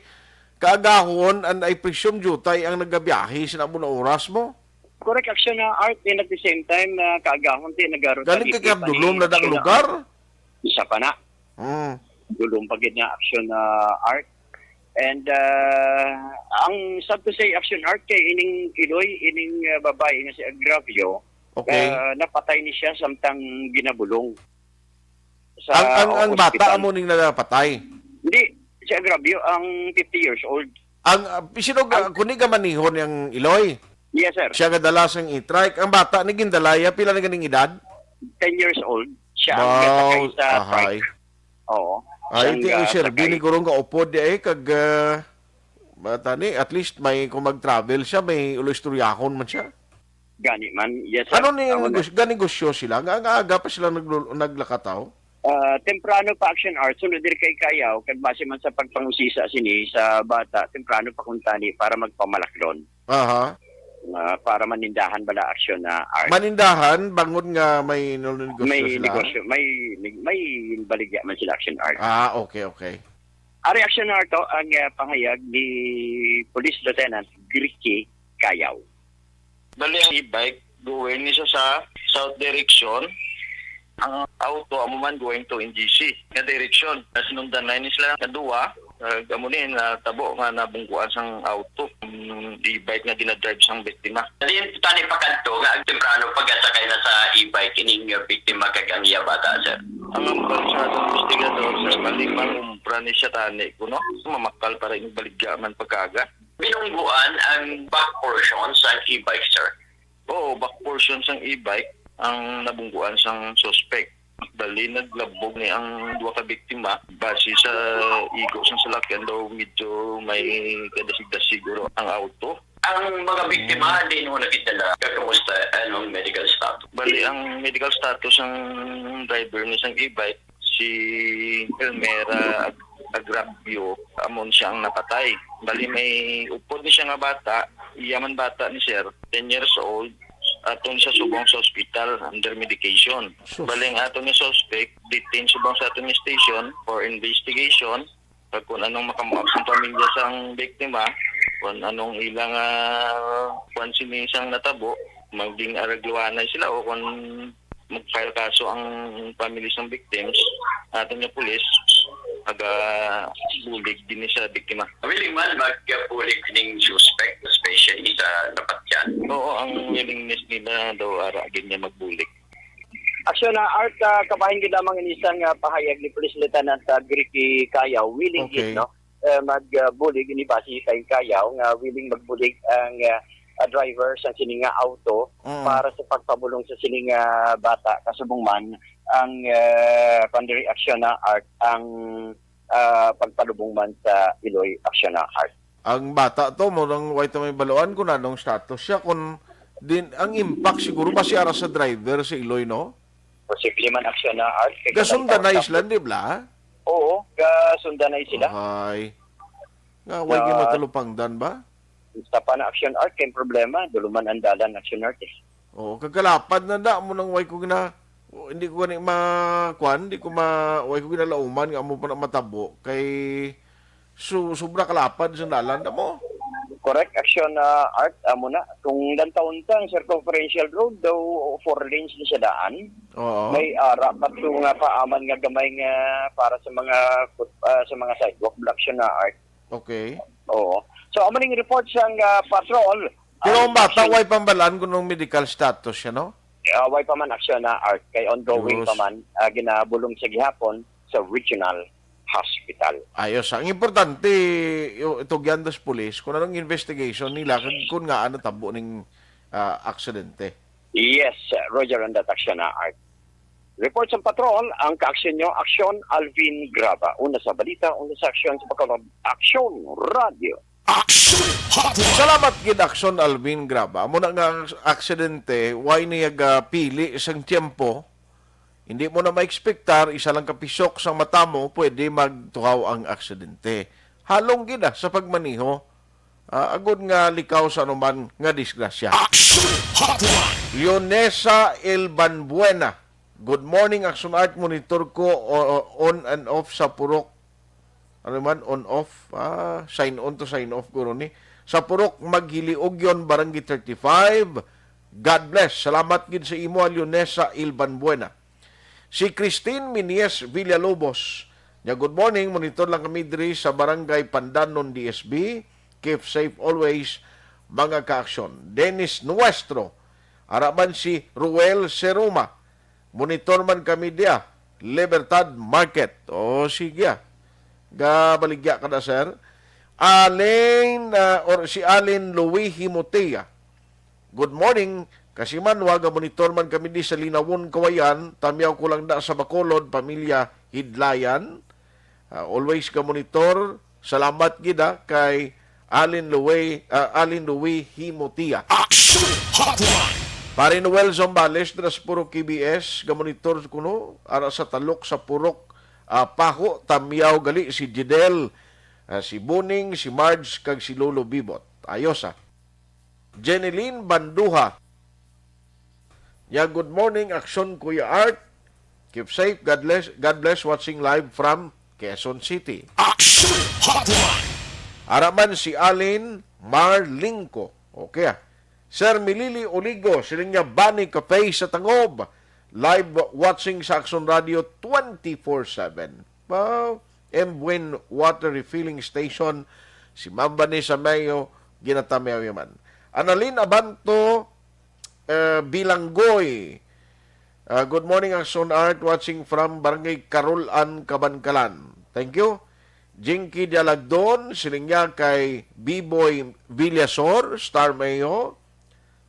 kaagahon and I presume jutay ang nagabiyahe sa na oras mo? Correct, action na art and at the same time kaagahon din nagaroon. Galing ka dulom na dang lugar? Isa pa na. Dulom pagid na action na art. And ang sad to say action art kay ining iloy, ining babae nga si Agravio, napatay ni siya samtang ginabulong. Sa ang bata mo ning napatay? Hindi. Si Agravio, ang 50 years old. Ang sino kunig ka manihon yung iloy? Yes, sir. Siya gadalas ang i-trike. Ang bata ni gindalaya, pila na ganing edad? 10 years old. Siya ang gatakay sa trike. Oo. Ay, iti sir, bini ko rin ka-upod kag bata ni, at least may kung mag-travel siya, may ulo-istoryahon man siya. Gani man, yes, sir. Ano ni ganegosyo sila? Ang aga pa sila naglakataw? Temprano pa action art, sunod din kay Kayaw, kag base man sa pagpangusisa sini sa bata, temprano pa kuntani para magpamalaklon. Para manindahan bala action na art. Manindahan, bangod nga may negosyo sila? Negosyo, may baligya man sila action art. Okay. Ari action art to, ang pangayag ni Police Lieutenant Gricky Kayaw. Bali ang e-bike, going isa sa south direction, ang auto amuman going to NGC nga direction. Sinundan na sila kadua gamunin na tabo nga nabungkuan sang auto e-bike nga dinadrive sang biktima. Diyan tani pakanto nga temprano pagasakay na sa e-bike ining biktima kag ang iya bata, sir. Ang sa investigador sa malimang umpra ni siya tani kuno mamakal para yung baligyaman pagkaga. Binungguan ang back portion sa e-bike, sir. Oo, back portion sang e-bike ang nabungguan sang suspect. Dali naglabog ni ang duwa ka biktima base sa igo sang salakyan daw medyo may kadasig-dasig siguro ang auto. Ang mga biktima din mo nakitala kamusta anong medical status? Bali ang medical status ang driver ni sang e-bike si Elmera Agravio amon siyang napatay. Bali may upod ni siya nga bata, iyaman bata ni sir, 10 years old. Atong sa subong sa hospital under medication. Baling atong yung suspect, detained subong sa atong station for investigation. Pag kung anong makamuap sa pamilya sang biktima, Kung anong ilang kung sinisang natabo, maging aragluanay sila o kung mag-file kaso ang families ng victims, atin yung pulis, bulig din sa biktima. Willing man mag-bulig ng suspect, especially sa dapat yan. Oo, ang willingness nila daw aragin niya magbulig. Aksyon na Art, kabahin gid lamang inisang pahayag ni Police Lieutenant Gricky Kayaw, willing gid no magbulig ni base kay Kayaw nga willing magbulig ang driver sa sininga auto para sa pagpabulong sa sininga bata kasubong man ang pandiri Aksyon na Art ang pagpalubong man sa Iloy Aksyon na Art. Ang bata to mo nang way may baluan kung anong status siya kung din ang impact siguro ba siya sa driver sa Iloy no? Posible man Aksyon na Art. Gasundan na Island, di ba? Oo, gasundan na sila. Okay. Nga, huwag yung matalupangdan ba? Sa pa na Aksyon Art, kayong problema, duluman ang dalan Aksyon Art. Oo, kagalapad na da mo nang huwag ko hindi ko gani makuan, huwag ko ginalauman, nga mo pa na matabo, kay sobra kalapad sa dalan na mo. Correct, Aksyon Art, amo na. Kung dantaon-tang circumferential road daw, 4 lanes na siya daan. Oo. May rapat yung paaman nga gamay nga para sa mga sidewalk block siya na Art. Okay. Oo. So, amo ning report sa patrol. Pero ang bata, way pambalaan kung nung medical status siya, no? Way pa man Aksyon Art, kay ongoing pa man, ginabulong sa gihapon sa regional hospital. Ayos. Ang importante, ito gyandas police, kung anong investigation nila, kung nga ano tabo ng aksidente. Yes, Roger and that Aksyon Art. Report sa patrol, ang kaaksyon nyo, Aksyon Alvin Graba. Una sa balita, una sa aksyon sa pagkaroon, Aksyon Radio. Aksyon Hotline. Salamat gid Aksyon Alvin Graba. Muna nga aksidente, why niya pili isang tiempo, hindi mo na ma-expectar, isa lang kapisok sa mata mo, pwede magtuhaw ang aksidente. Halong gid sa pagmaniho, agod nga likaw sa anuman nga disgrasya. Aksyon Hotline. Leonesa Ilbanbuena. Good morning, Aksyon Art. Monitor ko on and off sa Purok. Ano man, on off? Sign on to sign off ko ni. Sa Purok, Maghiliog yon, Barangay 35. God bless. Salamat gid sa imo, Leonesa Ilbanbuena. Si Christine Minies Villalobos. Good morning. Monitor lang kami diri sa Barangay Pandanon, DSB. Keep safe always, mga kaaksyon. Dennis Nuestro. Araman si Ruel Seruma. Monitor man kami dia, Libertad Market. O sige, gabaligya ka na, sir. Si Alin Louis Himotea. Good morning. Kasi man, waga monitor man kami di sa Linawon, Kawayan. Tamiyaw ko lang da sa Bacolod, pamilya Hidlayan. Always ka monitor. Salamat gida kay Alin Louis Himotea. Action Hotline. Pare Noel Zambales, dras Purok KBS, gamonitor kuno, ara sa talok sa Purok Paho, Tamiyaw gali, si Jidel, si Buning, si Marge, kag si Lolo Bibot. Ayos Jeneline Banduha. Good morning, Aksyon Kuya Art. Keep safe, God bless, watching live from Quezon City. Action Hotline. Araman si Alin Marlingko. Okay Sir Milili Oligo, siling niya Bani Cafe sa Tangob. Live watching sa Aksyon Radio 24/7. Mbuen Water Refilling Station. Si Mamba ni sa Mayo, ginatamayaw yaman. Annalyn Abanto Bilanggoy. Good morning, Aksyon Art. Watching from Barangay Carolan, Kabankalan. Thank you. Jinky Dialagdon, siling niya kay B-Boy Villasor, Star Mayo.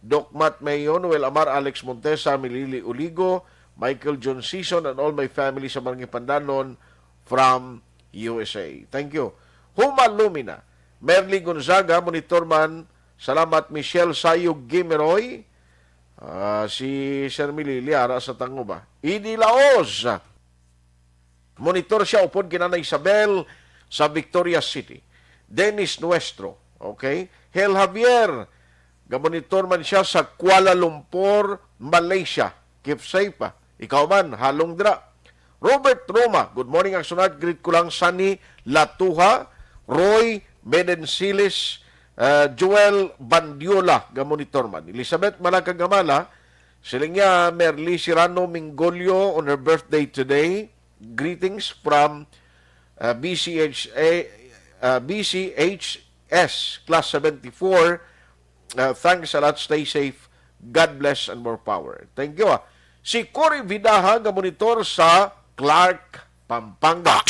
Doc Matt Mayon, Noel Amar, Alex Montesa, Milili Uligo, Michael John Season, and all my family sa Barangay Pandanon from USA. Thank you. Huma Lumina, Merly Gonzaga, Monitor Man, salamat Michelle Sayug Gimeroy, si Sir Milili, ara sa Tanguba. Idi Laos, monitor siya upod kinana Isabel sa Victoria City. Dennis Nuestro, okay? Hel Javier, gamonitor man siya sa Kuala Lumpur, Malaysia. Keep safe Ikaw man, halong dra. Robert Roma, good morning ang sunod. Greet ko lang Sunny Latuha, Roy Medensilis, Joel Bandiola ga monitor man. Elizabeth Malakagamala, sila nga Merly Cirano Mingolio on her birthday today. Greetings from BCHS Class 74. Thanks a lot. Stay safe. God bless and more power. Thank you. Si Cory Vidaha ga monitor sa Clark, Pampanga.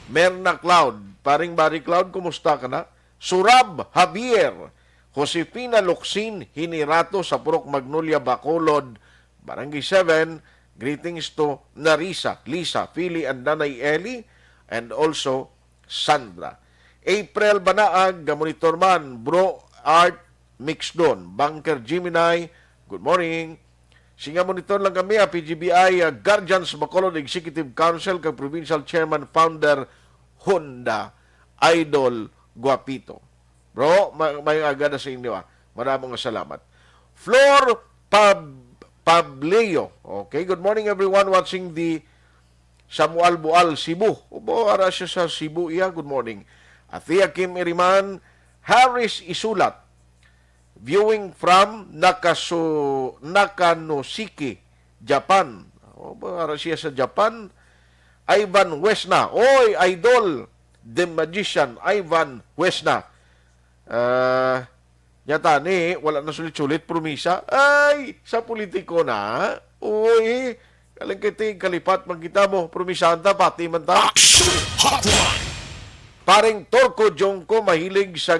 Merna Cloud. Paring Barry Cloud, kumusta ka na? Surab Javier. Josefina Luxin Hinirato sa Purok Magnolia, Bacolod, Barangay 7. Greetings to Narisa, Lisa, Philly, and Nanay Eli, and also Sandra. April Banaag, Gamonitor Man, Bro Art Mixdon, Bunker Gemini, good morning. Singa monitor lang kami, PGBI, Guardians Bacolod Executive Council, kag Provincial Chairman, Founder, Honda, Idol, Guapito. Bro, may agad na sa inyo. Maraming salamat. Flor Pableo. Okay, good morning everyone watching the Samuel Bual, Cebu. Ubo, ara siya sa Cebu iya. Good morning. Athea Kim Iriman, Harris Isulat, viewing from Nakanosiki, Japan. Ubo, ara siya sa Japan. Ivan Wesna. Oy, idol, the magician, Ivan Wesna. Yata ni, wala na sulit-sulit, promisa. Ay, sa politiko na. Uy, kalangkiting kalipat, magkita mo, promisanta, pati man ta. Paring Torko Jongko, mahilig sa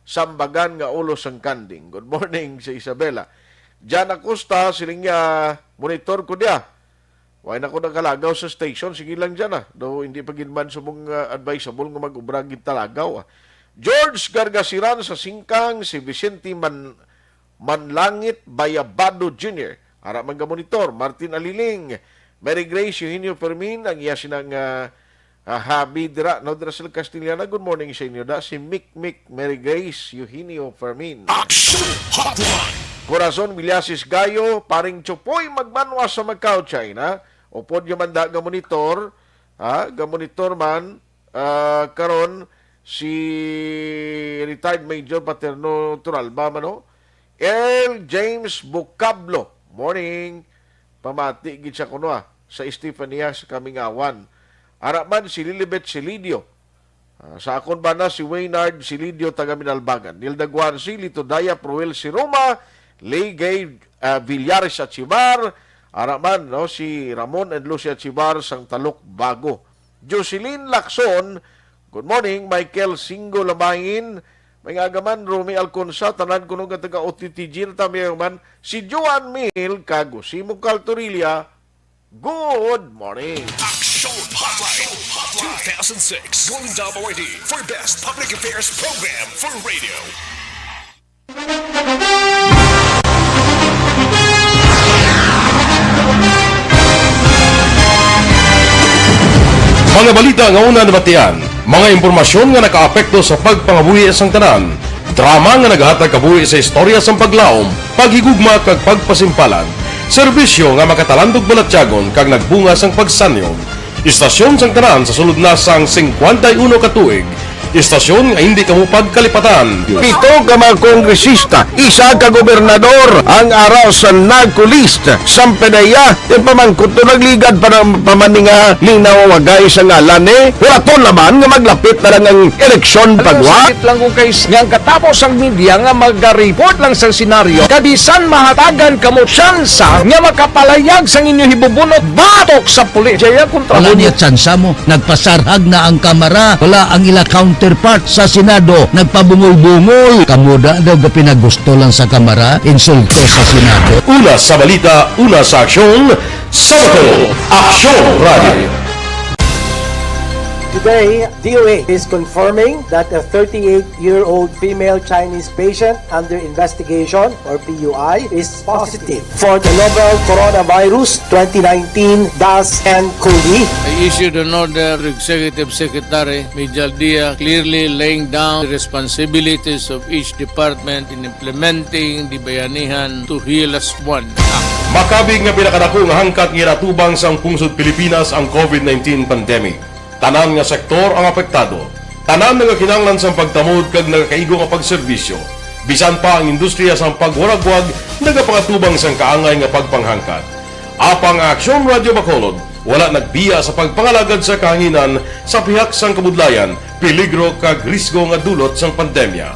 sambagan nga ulo sang kanding. Good morning sa Isabela. Jan Acosta, siling monitor ko dia. Why na ko nakalagaw sa station, sige lang dyan Do hindi pa ginman sa mga advisable nga mag-ubragin talagaw George Gargasiran sa Singkang, si Vicente Manlangit Bayabado Jr. Ara man ga monitor, Martin Aliling, Mary Grace Eugenio Fermin, ang iya sinang habi dira, no dira sila Castellana. Good morning sa inyo da, si Mick Mary Grace Eugenio Fermin. Corazon Villasis Gayo, paring Chopoy magmanwa sa Macau, China. Upod yung manda ga monitor, ga monitor man, karon si retired Major Paterno Turalba mano. L. James Bucablo, morning. Pamati gid siya kuno sa Estefania sa Kamingawan. Araman si Lilibet Silidio. Sa akon ba na si Waynard Silidio taga Minalbagan. Nilda Guansi, Lito Daya, Proel si Roma, Legay Villares at Chibar. Araman no si Ramon and Lucia Chibar sang Talok Bago. Jocelyn Lacson, good morning. Michael Singo Lamayin, may agaman Romy Alconsa, tanan kuno nga taga OTTG na man. Si Joan Mil Kago, si Mukaltorilla, good morning. Aksyon Hotline 2006 Golden Double ID for Best Public Affairs Program for Radio. Mga balita nga una nabatian, mga impormasyon nga nakaapekto sa pagpangabuhi sang tanan, drama nga naghatag kabuhi sa istorya sang paglaom, paghigugma kag pagpasimpalan, serbisyo nga makatalandog balatyagon kag nagbunga sang pagsanyo, istasyon sang tanan sa sulod na sang 51 ka tuig, istasyon nga hindi kamo pagkalipatan. Pito ka mga kongresista, isa ka gobernador, ang araw sa nagkulist, sampedaya, yung pamangkot to nagligad para pamaninga linaw wagay sa ngalan wala to naman nga maglapit na lang ang eleksyon pagwa. Sakit lang kung kays nga katapos ang media nga mag-report lang sa senaryo, kabisan mahatagan kamo tsansa nga makapalayag sang inyo hibubunot batok sa pulis. Jaya kontra wala niya tsansa mo, nagpasarhag na ang kamera, wala ang ila counterpart sa Senado, nagpabungol-bungol. Kamuda daw ga pinagusto lang sa kamera, insulto sa Senado. Una sa balita, una sa aksyon, Sabado, Aksyon Radio. Today, DOA is confirming that a 38-year-old female Chinese patient under investigation, or PUI, is positive for the novel coronavirus 2019-nCoV. I issued an order to Executive Secretary Major Dia clearly laying down the responsibilities of each department in implementing the bayanihan to heal as one. Makabig nga pinakadako nga hangkat nga natubang sang pungsod Pilipinas ang COVID-19 pandemic. Tanan nga sektor ang apektado. Tanan nga kinahanglan sa pagtamod kag nagakaigo nga pagserbisyo. Bisan pa ang industriya sa pagwaragwag nagapangatubang sang kaangay nga pagpanghangkat. Apang Aksyon Radio Bacolod wala nagbiya sa pagpangalagad sa kahanginan sa pihak sang kabudlayan, peligro kag risgo nga dulot sang pandemya.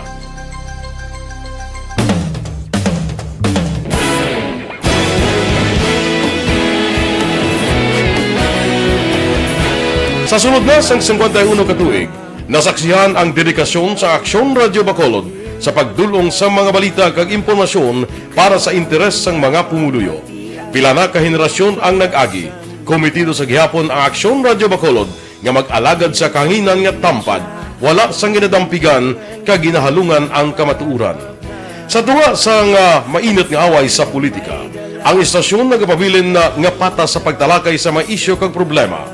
Sa sunod na sang 51 ka tuig, nasaksihan ang dedikasyon sa Aksyon Radio Bacolod sa pagdulong sa mga balita kag impormasyon para sa interes sang mga pumuluyo. Pila na ka henerasyon ang nag-agi, komitido sa gihapon ang Aksyon Radio Bacolod nga mag-alagad sa kahanginan nga tampad, wala sang ginadampigan kag ginahalungan ang kamatuuran. Sa tunga sang mainit nga away sa politika, ang istasyon nagapabilin na nga patas sa pagtalakay sa mga isyu kag problema.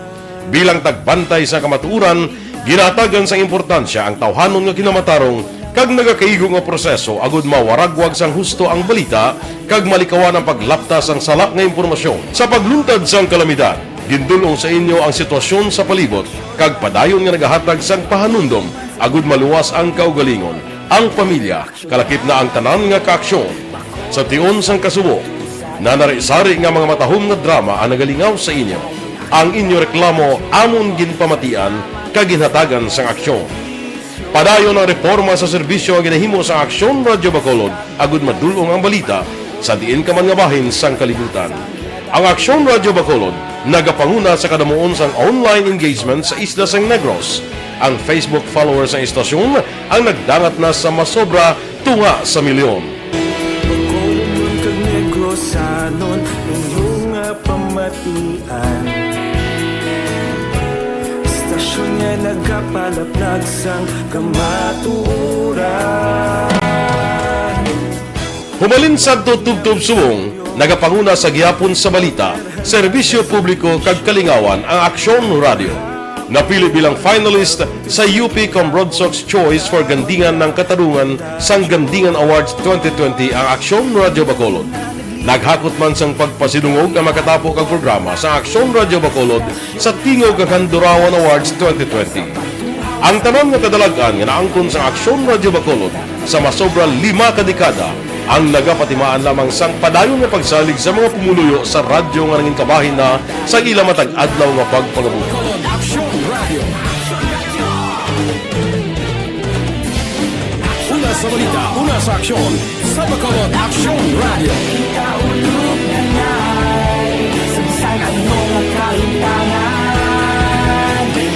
Bilang tagbantay sa kamatuuran, ginatagan sa importansya ang tawhanon nga kinamatarong kag nagakaigo nga proseso agud mawaragwag sang husto ang balita kag malikawan ang paglaptas ang salak nga impormasyon. Sa pagluntad sang kalamidad, gindulong sa inyo ang sitwasyon sa palibot kag padayon nga nagahatag sang pahanundom agud maluwas ang kaugalingon, ang pamilya, kalakip na ang tanan nga kaaksyon. Sa tion sang kasubo, nanarisari nga mga matahom nga drama ang nagalingaw sa inyo. Ang inyo reklamo amon ginpamatian kag ginhatagan sang aksyon. Padayon ang reforma sa serbisyo nga ginahimo sa Aksyon Radio Bacolod agud madulong ang balita sa diin ka man nga bahin sang kalibutan. Ang Aksyon Radio Bacolod nagapanguna sa kadamuon sang online engagement sa isla sang Negros. Ang Facebook followers sa istasyon ang nagdangat na sa masobra tunga sa milyon. Bacolod kag Negros anon inyong pamatian. Istasyon nga nagapalaplag sang kamatuuran. Humalin sa tutubtub subong, nagapanguna sa gihapon sa balita, serbisyo publiko kag kalingawan ang Aksyon Radio. Napili bilang finalist sa UP Broadsox Choice for Gandingan ng Katarungan sang Gandingan Awards 2020 ang Aksyon Radio Bacolod. Naghakot man sang pagpasidungog ang makatapo kang programa sa Aksyon Radio Bacolod sa Tingog kag Handurawan Awards 2020. Ang tanan nga kadalagan nga naangkon sa Aksyon Radio Bacolod sa masobra 5 ka dekada ang nagapatimaan lamang sang padayon nga pagsalig sa mga pumuluyo sa radyo nga nangin kabahin na sa ila matag adlaw nga pagpangabuhi. Una sa balita, una sa aksyon, sa Bacolod Aksyon Radio. Kaulog na ngay, sagsay ang mga kaintangan.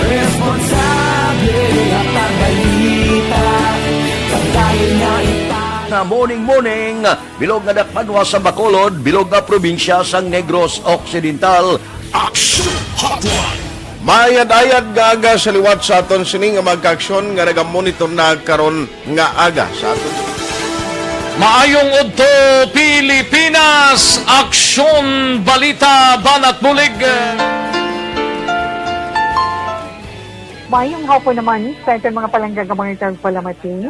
Responsable at pagbalita, pagdayon na na morning, bilog nga dakpanwa sa Bacolod, bilog nga probinsya sang Negros Occidental. Aksyon Hotline. Mayad-ayad nga aga sa liwat sa aton sining nga magkaaksyon nga nagamonitor na karon nga aga sa aton. Maayong udto Pilipinas, Aksyon Balita Banat Bulig. Maayong hapon naman sa itong mga palanggagamangitan palamati.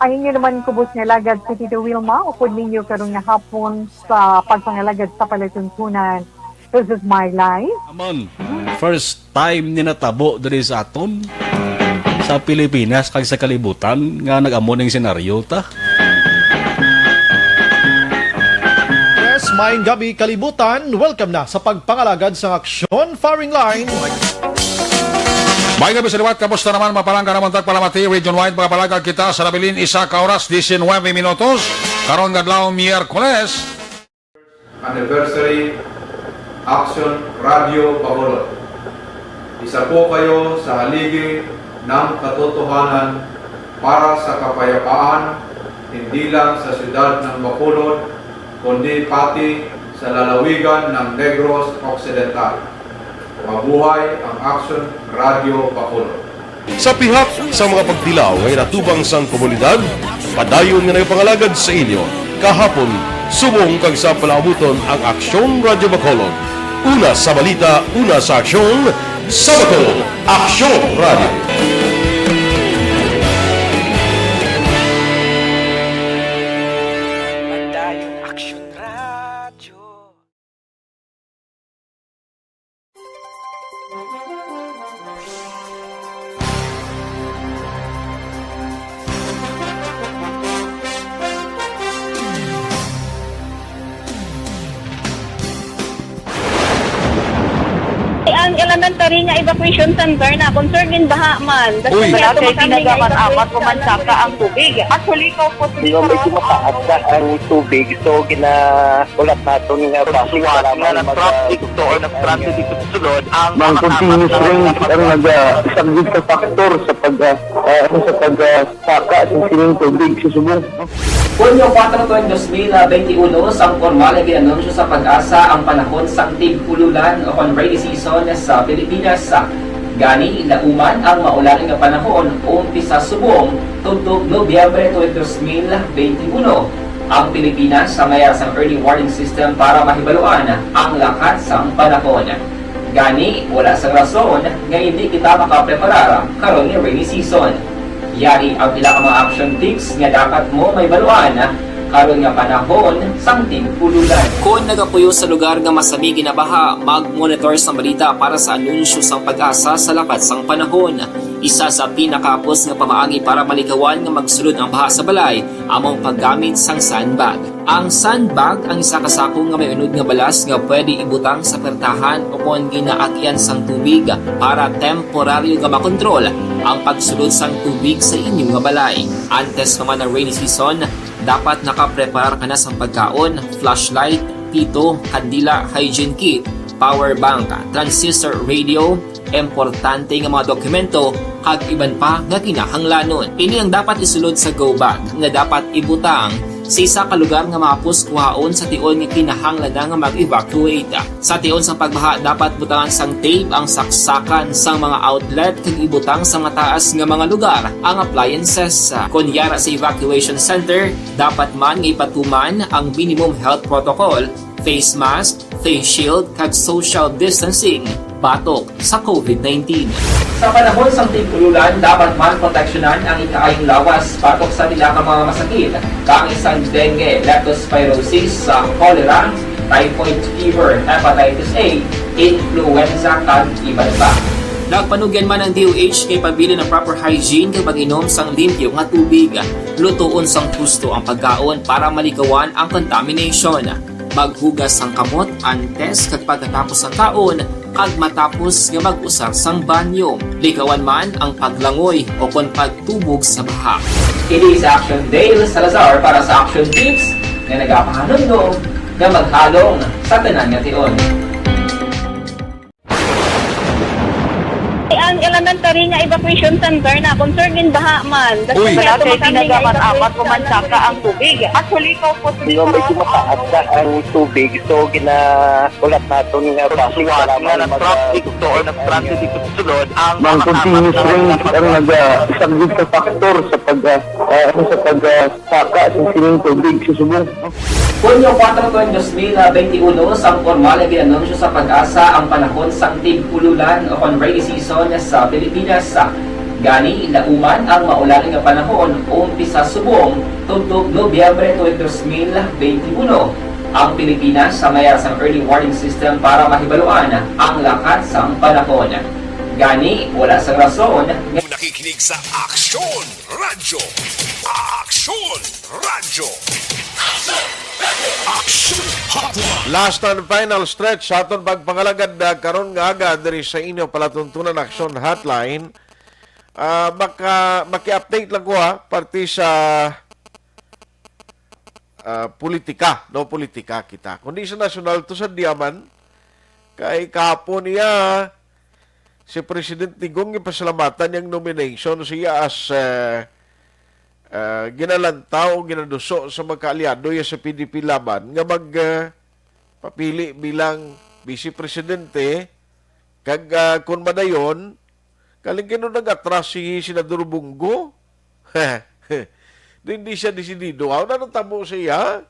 Ang inyo naman kubos nga lagad sa Tito Wilma, upod ninyo karong nga hapon sa pagpangalagad sa palatuntunan. This is my life. Amon, first time ni natabo diri sa aton sa Pilipinas kag sa kalibutan nga nag-amon ng senaryo ta. Yes, maayong gabi kalibutan. Welcome na sa pagpangalagad sa Aksyon Firing Line. May gabi sa liwat, kamusta naman mapalangga naman tagpalamati, region-wide mga palagag kita sa labilin isa ka oras, 19 minutos, karon gadlaw Miyerkules. Anniversary Aksyon Radio Bacolod. Isa po kayo sa haligi ng katotohanan para sa kapayapaan, hindi lang sa siyudad ng Bacolod, kundi pati sa lalawigan ng Negros Occidental. Mabuhay ang Aksyon Radio Bacolod. Sa pihak sa mga pagdilaw ngay natubang sang komunidad, padayon nga nagpangalagad sa inyo kahapon subong kag sa palaabuton ang Aksyon Radio Bacolod. Una sa balita, una sa aksyon, sa Bacolod Aksyon Radio. Ang elementary nga evacuation center na concern din baha man. Uy. Kaya pinagaman-amat kumansaka ang tubig. Actually, ko po Medyo mataas na ang tubig. So, ulat natin nga basiwala na ng traffic to or ng traffic dito sa sulod. Ang continuous rain ang nag-subject sa factor sa pagsaka sa sining tubig sa subong. Hunyo 4, 2021, sang formal na ginanunsyo sa pag-asa ang panahon sa tig-ululan o rainy season sa Pilipinas. Gani, lauman ang maulaling nga panahon umpisa subong tugtog Nobyembre 2021. Ang Pilipinas sa mayar sang early warning system para mahibaluan ang lakat sang panahon. Gani, wala sang rason nga hindi kita makapreparar karon ni rainy season. Yari ang pila ka mga action tips nga dapat mo may baluan karon nga panahon sang tig-ululan. Kung nagapuyo sa lugar nga masabi ginabaha, mag-monitor sa balita para sa anunsyo sang pag-asa sa lakat sang panahon. Isa sa pinakapos nga pamaagi para malikawan nga magsulod ang baha sa balay, among paggamit sang sandbag. Ang sandbag ang isa ka sako nga may unod nga balas nga pwede ibutang sa pertahan o kung ginaakyan sang tubig para temporaryo nga makontrol ang pagsulod sang tubig sa inyong nga balay. Antes naman ng rainy season, dapat nakaprepare ka na sa pagkaon, flashlight, pito, kandila, hygiene kit, power bank, transistor radio, importante nga mga dokumento, kag iban pa nga kinahanglanon. Ini ang dapat isulod sa go bag nga dapat ibutang sa isa ka lugar nga mapus kuhaon sa tion nga kinahanglan nga mag-evacuate. Sa tion sa pagbaha, dapat butangan sang tape ang saksakan sang mga outlet kag ibutang sa mataas nga mga lugar ang appliances. Kunyara sa evacuation center, dapat man nga ipatuman ang minimum health protocol, face mask, face shield kag social distancing batok sa COVID-19. Sa panahon sa tig-ululan, dapat man proteksyonan ang ikaayong lawas batok sa pila ka mga masakit, kang isang dengue, leptospirosis, cholera, typhoid fever, hepatitis A, influenza kag iban pa. Nagpanugyan man ang DOH kay pabili ng proper hygiene kay pag-inom sang limpyo nga tubig. Lutuon sang husto ang pagkaon para malikawan ang contamination. Maghugas sang kamot antes kag pagkatapos ang kaon kag matapos nga mag-usar sang banyo. Likawan man ang paglangoy o kon pagtubog sa baha. Kini sa Aksyon Dale Salazar para sa Action Tips nga nagapahanundong nga maghalong sa tanan nga tion. ang elementary nga evacuation center na concern din baha man. Uy. Kaya pinagaman-amat kumansaka ang tubig. Actually, ko po Medyo mataas na ang tubig. So, ulat natin nga basiwala na ng traffic to or ng traffic dito sa sulod. Ang continuous rain ang nag-subject sa factor sa pagsaka sa sining tubig sa subong. Hunyo 4, 2021, sang formal na ginanunsyo sa pag-asa ang panahon sa tig-ululan o rainy season sa Pilipinas. Gani, lauman ang maulaling nga panahon umpisa subong tugtog Nobyembre 2021. Ang Pilipinas sa mayar sang early warning system para mahibaluan ang lakat sang panahon. Gani, wala sang rason. Nakikinig sa Aksyon Radyo. Aksyon Radyo. Aksyon Hotline. Last and final stretch sa aton pagpangalagad karon nga aga diri sa inyo palatuntunan Aksyon Hotline. Maki-update lang ko parte sa politika, no politika kita. Kundi sa national to sa diaman kay kahapon niya si President Tigong ipasalamatan yung nomination siya as ginalantaw, ginaduso sa magkaalyado sa PDP laban nga papili bilang Vice Presidente kag kun madayon kaling kino nag-atras si Senador Bungo. Hindi siya desidido. Aw na tamo siya.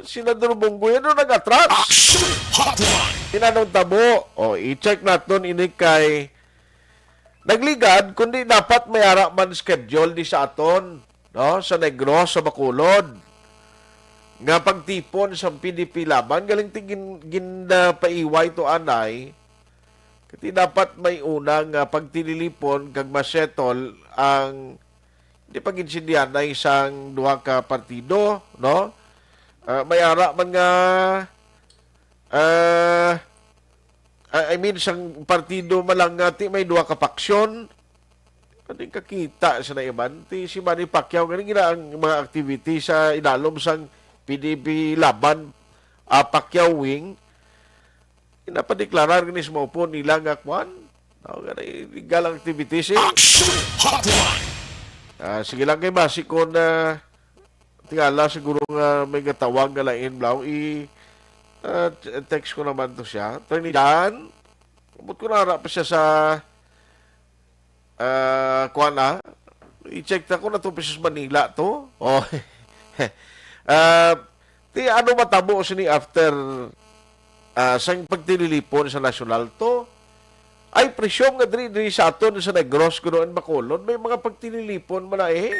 Senador Bungo yan nag-atras. Aksyon Hotline. Tinanong tamo. I-check natin ini kay nagligad kundi dapat may ara man schedule di sa aton, no, sa Negros, sa Bacolod. Nga pagtipon sa PDP laban galing tingin ginapaiway to anay. Kati dapat may unang pagtililipon kag masetol ang hindi paginsindihan na isang duha ka partido, no? May ara man nga I mean, isang partido malang nga, ti may duha ka paksyon. Ano kakita sa naiban? Ti si Manny Pacquiao, ganun gina ang mga activity sa inalom sang PDP laban, Pacquiao wing. Inapadeklarar ganis mo po nila nga kwan. Legal activities eh. Sige lang kay basi ko na tingala siguro nga may gatawag nga lain blaw text ko naman to siya. Attorney Dan, umot ko na harap pa siya sa kuana. I-check na ko na to pa siya sa Manila to. Oh. Ano matabo siya ni after sa pagtililipon sa national to? Ay, presyong nga diri sa aton sa Negros, Gunoan, Bacolod, may mga pagtililipon man na eh.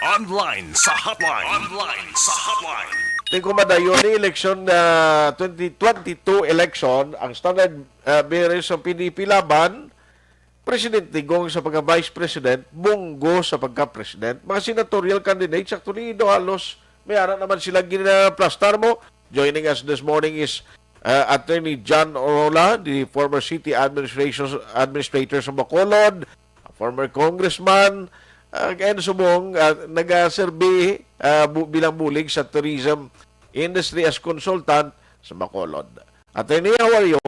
Online sa Hotline. Online sa Hotline. Tingko madayon ni election 2022 election, ang standard bearer sa PDP laban, President Tigong sa pagka-Vice President, Bongo sa pagka-President. Mga senatorial candidates, actually, halos may ara naman sila ginaplastar mo. Joining us this morning is Attorney John Orola, the former city administrator sa Bacolod, former congressman, kaya subong nag-survey bilang bulig sa tourism industry as consultant sa Bacolod. Attorney, how are you?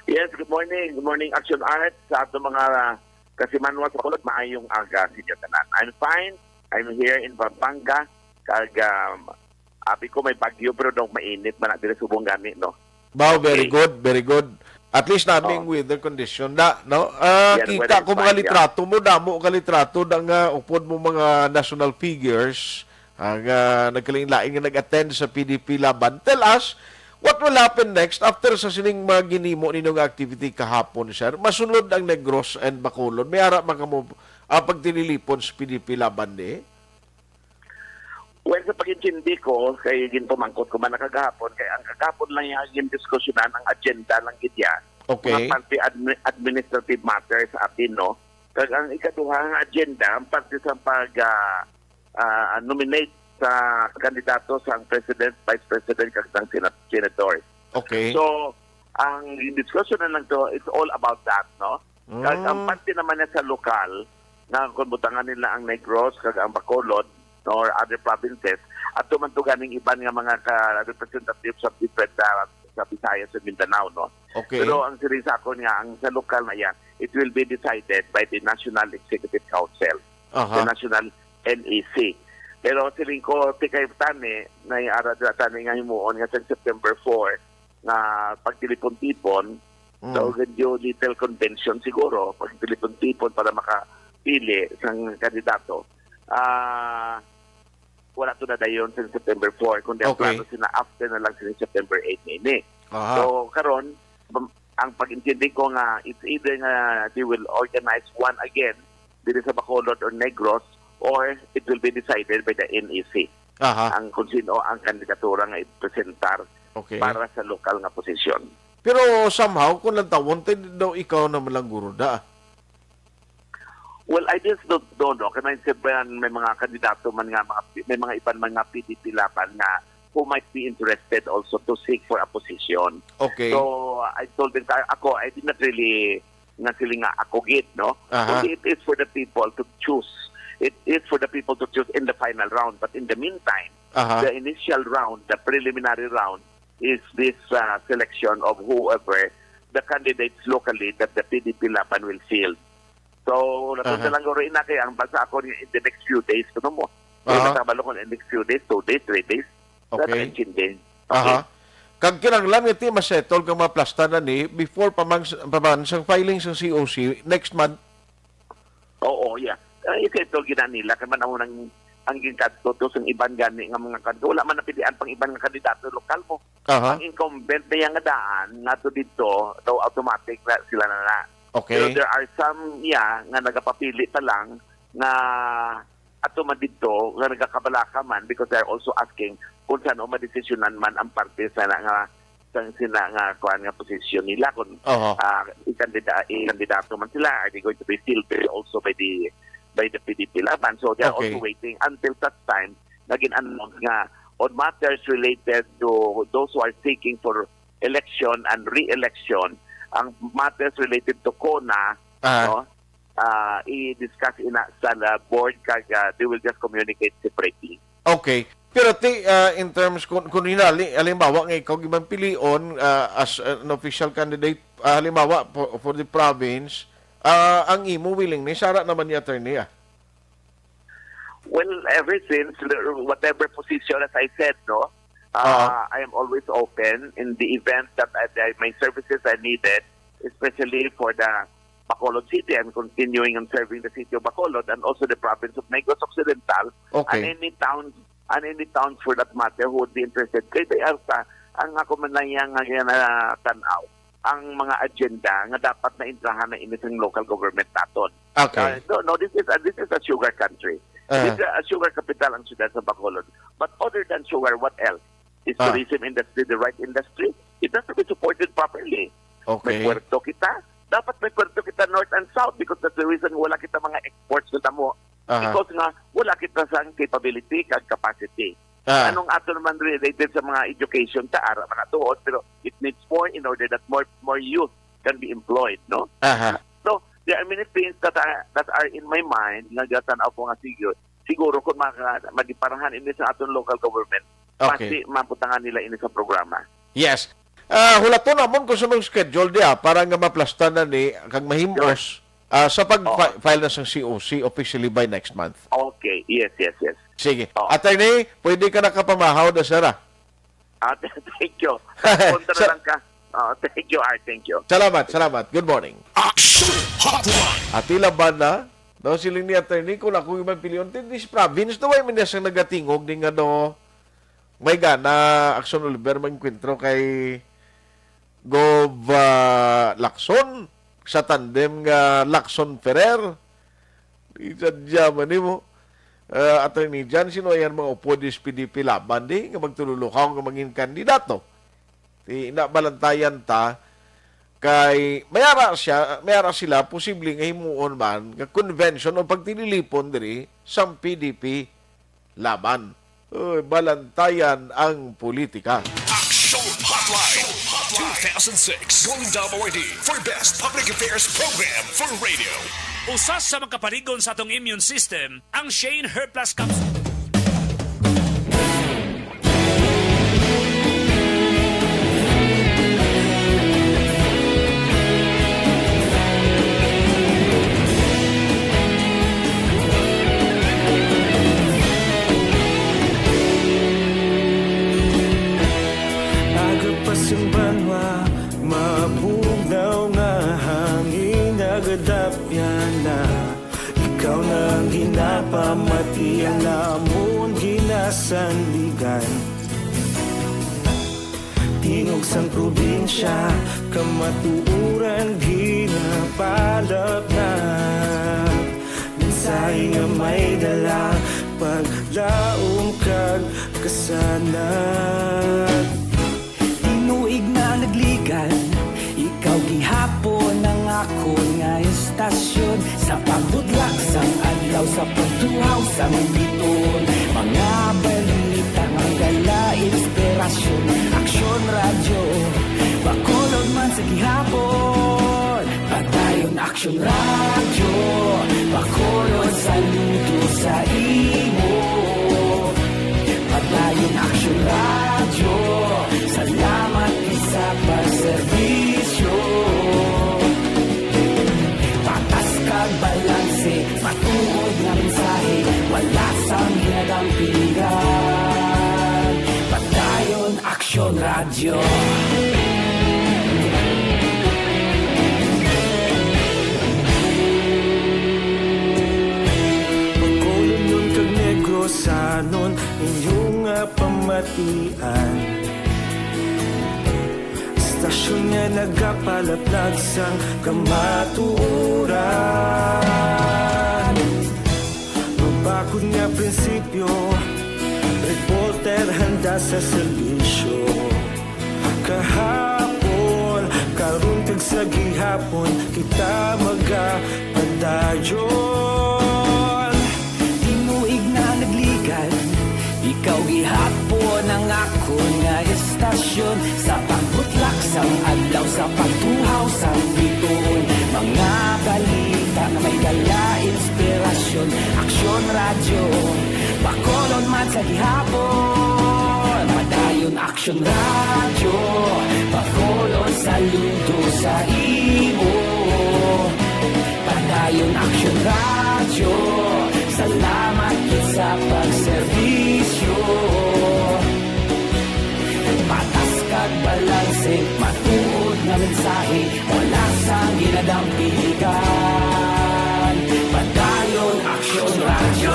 Yes, good morning. Good morning, Aksyon Art. Sa ato mga kasimanwa sa Bacolod, maayong aga si Jatanan. I'm fine. I'm here in Pampanga. Abi ko may bagyo pero daw mainit man na subong gani, no? Wow, very good, very good. At least naming weather condition na, no? Kita ko mga litrato mo, damo ka litrato ng upod mo mga national figures ang nagkalain-laing nga nag-attend sa PDP laban. Tell us, what will happen next after sa sining mga ginimo ninyong activity kahapon, sir? Masunod ang Negros and Bacolod. May harap mga mo pagtililipon sa PDP laban eh? Well, sa pag-intindi ko, kay ginpumangkot ko man nakagahapon, kay ang kagahapon lang yung diskusyonan, ang agenda lang gitya. Okay. Mga parte administrative matters sa atin, no? Kag ang ikaduha nga agenda, ang parte sa pag-nominate sa kandidato sa President, Vice President, kag sang Senator. Okay. So, ang diskusyonan lang to, it's all about that, no? Kag ang parte naman niya sa lokal, na kung butangan nila ang Negros, kag ang Bacolod, or other provinces, at tumantuganing iban nga mga representatives sa different sa Visayas and Mindanao, no? Okay. Pero ang sirisa ko niya, ang sa lokal na yan, it will be decided by the National Executive Council, the National NEC. Pero siling ko, tikay tani, na i-arad tani nga himuon nga sa September 4, na pagtilipon-tipon, so ganyo little convention siguro, pagtilipon-tipon para makapili sang kandidato. Wala to na dayon sa September 4 kundi ang plano sila after na lang sa September 8 nini. So karon ang pag-intindi ko nga it's either nga they will organize one again dito sa Bacolod or Negros or it will be decided by the NEC. Ang kung sino ang kandidatura nga ipresentar para sa lokal nga posisyon. Pero somehow kung lang tawon daw ikaw na malang guro da. Well, I just don't know. Kasi may mga kandidato man nga, may mga iban man nga PDP laban nga who might be interested also to seek for a position. Okay. So, I told them, I did not really nga sila nga akogit, no? It is for the people to choose. It is for the people to choose in the final round. But in the meantime, the initial round, the preliminary round, is this selection of whoever the candidates locally that the PDP laban will field. So, natunta lang ko rin na kaya ang basa ako in the next few days. Kano mo? Natabalo ko in the next few days, 2 days, 3 days. Okay. Okay. Kag kinanglan iti masettle kang maplasta na ni before paman sang filing sa COC next month. Oo, yeah. Isettle gina nila. Kaya man ako ang ginkanto to sa iban gani nga mga kandidato. Wala man napilian pang iban nga kandidato lokal mo. Ang incumbent na yung daan, nato dito, daw automatic na sila na. Okay. Pero there are some nga nagapapili pa lang na ato man dito nga nagakabalaka man because they're also asking kung saan o madesisyonan man ang parte sa nga sina nga kuan nga posisyon nila kung ikandidato man sila, are they going to be filtered also by the PDP laban. So they're also waiting until such time naging announce nga on matters related to those who are seeking for election and re-election, ang matters related to CONA, no, i-discuss ina sa board kag they will just communicate separately. Okay. Pero in terms kung halimbawa nga ikaw gibang pilion as an official candidate, halimbawa for the province, ang imo willing ni sara naman ni attorney. Well, ever since whatever position, as I said, no, I am always open in the event that my services are needed, especially for the Bacolod City. I'm continuing on serving the city of Bacolod and also the province of Negros Occidental, and any towns for that matter who would be interested. Kaya ang ako man lang yung tanaw, ang mga agenda nga dapat na intrahan na inisang local government naton. Okay. No, this is a sugar country. This is a sugar capital ang siyudad sa Bacolod. But other than sugar, what else? Is tourism industry the right industry? It has to be supported properly. Okay. May puerto kita. Dapat may puerto kita north and south because that's the reason wala kita mga exports na tamo. Because nga, wala kita sa capability kag capacity. Anong ato naman related sa mga education ta ara man atuod, pero it needs more in order that more youth can be employed, no? So there are many things that are in my mind nga gatan-aw ko nga siguro kung magiparahan ini sa aton local government, pati maputangan nila ini sa programa. Yes. Hulaton namon kung sunong schedule dia para nga maplastan na ni kag mahimos sa pag-file na sa COC officially by next month. Okay. Yes. Sige. Attorney, pwede ka nakapamahaw na sara. Thank you. Punta na lang ka. Thank you, Art. Thank you. Salamat. Good morning. Aksyon Hotline. At ilaban na, no, siling ni attorney, kung ako yung piliyon, this province, no, may minas ang nagatingog, din nga, no, may gana, Aksyon Oliver, magkwentro kay Gov Lacson, sa tandem nga Lacson Ferrer. Isadya man mo. Attorney Jan, sino yan mga upo di PDP laban, di, nga magtululukaw nga maging kandidato. Inabalantayan ta kay mayara sila posible nga himuon man nga convention o pagtililipon diri sa PDP laban. Balantayan ang politika. Aksyon Hotline 2006 Golden WD for Best Public Affairs Program for Radio. Usas sa makapaligon sa atong immune system ang Shane Her Plus Capsule. Yung banwa, mabugnaw nga hangin nagadapyan na ikaw nang ginapamati ang namon ginasandigan. Tingog sang probinsya, kamatuuran ginapalap na minsay nga may dala paglaom kag kasanat. Tinuig na nagligan, ikaw gihapon ang ako nga estasyon sa pagbudlak sang adlaw sa pagtuhaw sa biton. Mga balita nga gala inspirasyon, Aksyon Radio, Bacolod man sa gihapon. Padayon Aksyon Radio, Bacolod saludo sa imo. Padayon Aksyon Radio, salamat sa pagserbisyo. Patas kag balanse, matuod na mensahe, wala sang ginadampigan. Padayon Aksyon Radio. Bacolod nun kag Negros anon inyong pamatian. Stasyon nga nagapalaplag sang kamatuuran. Mabakod nga prinsipyo, reporter handa sa serbisyo. Kahapon, karon kag sa gihapon, kita magapadayon. Tinuig na nagligan, ikaw gihapon ang ako nga estasyon sa pagbutlak Isang adlaw sa pagtuhaw sa bituon, mga balita na may dala inspirasyon. Aksyon radyo, bakolon man sa gihapon. Padayon Aksyon radyo, bakolon saludo sa imo. Padayon Aksyon radyo, salamat sa pagserbisyo. Patas kag balanse, matuod na mensahe, wala sang ginadampigan. Padayon Aksyon radyo.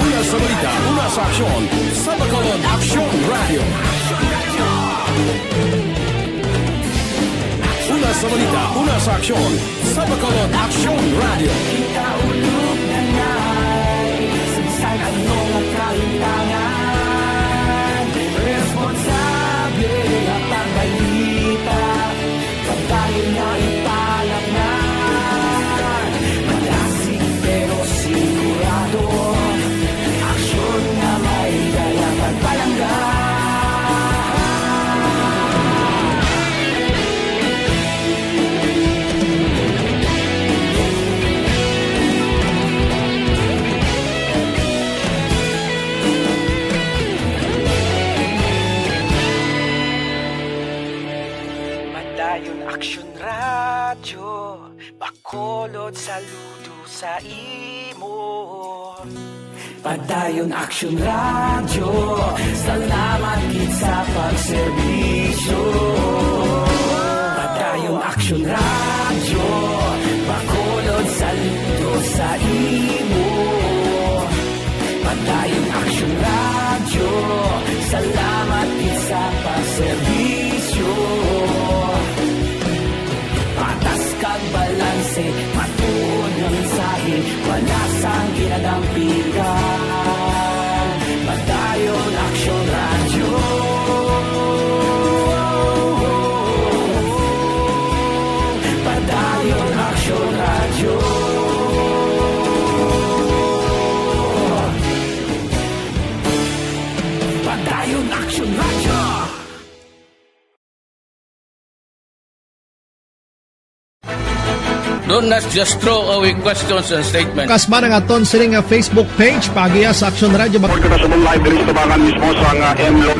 Una sa balita, una sa aksyon, sa Bacolod Aksyon Radio. Una sa balita, una sa aksyon, sa Bacolod Aksyon Radio. Kita ulog na ngay, sinsan anong ang kalintangan. Responsable at pagbalita, pagkain na ipalag na. Malasig pero sigurado, aksyon na may dala pagpalangga. Aksyon radyo, bakolod saludo sa imo. Padayon Aksyon radyo, salamat gid sa pagserbisyo. Padayon Aksyon radyo, bakolod saludo sa imo. Padayon Aksyon radyo, salamat gid sa pagserbisyo. Patas kag balanse, matuod na mensahe, wala sang ginadampigan. Padayon Aksyon radyo. Padayon Aksyon radyo. Padayon Aksyon radyo. Do not just throw away questions and statements. Kasma ng aton siling Facebook page pagiya sa Aksyon Radio.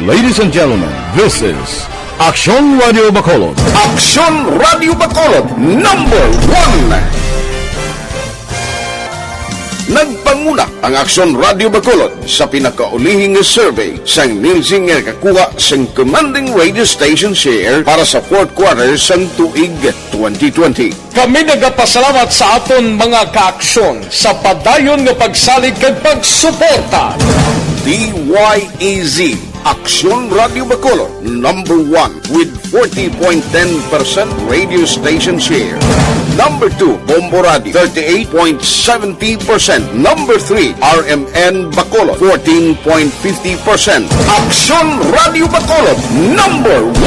Ladies and gentlemen, this is Aksyon Radio Bacolod. Aksyon Radio Bacolod, number 1. Nagpanguna ang Aksyon Radio Bacolod sa pinakaulihing survey sang nilsing nga kakuha sang commanding radio station share para sa fourth quarter sang tuig 2020. Kami nagapasalamat sa aton mga kaaksyon sa padayon nga pagsalig kag pagsuporta. DYEZ Aksyon Radio Bacolod, number 1 with 40.10% radio station share. Number 2, Bombo Radio, 38.70%. Number 3, RMN Bacolod, 14.50%. Aksyon Radio Bacolod, number 1.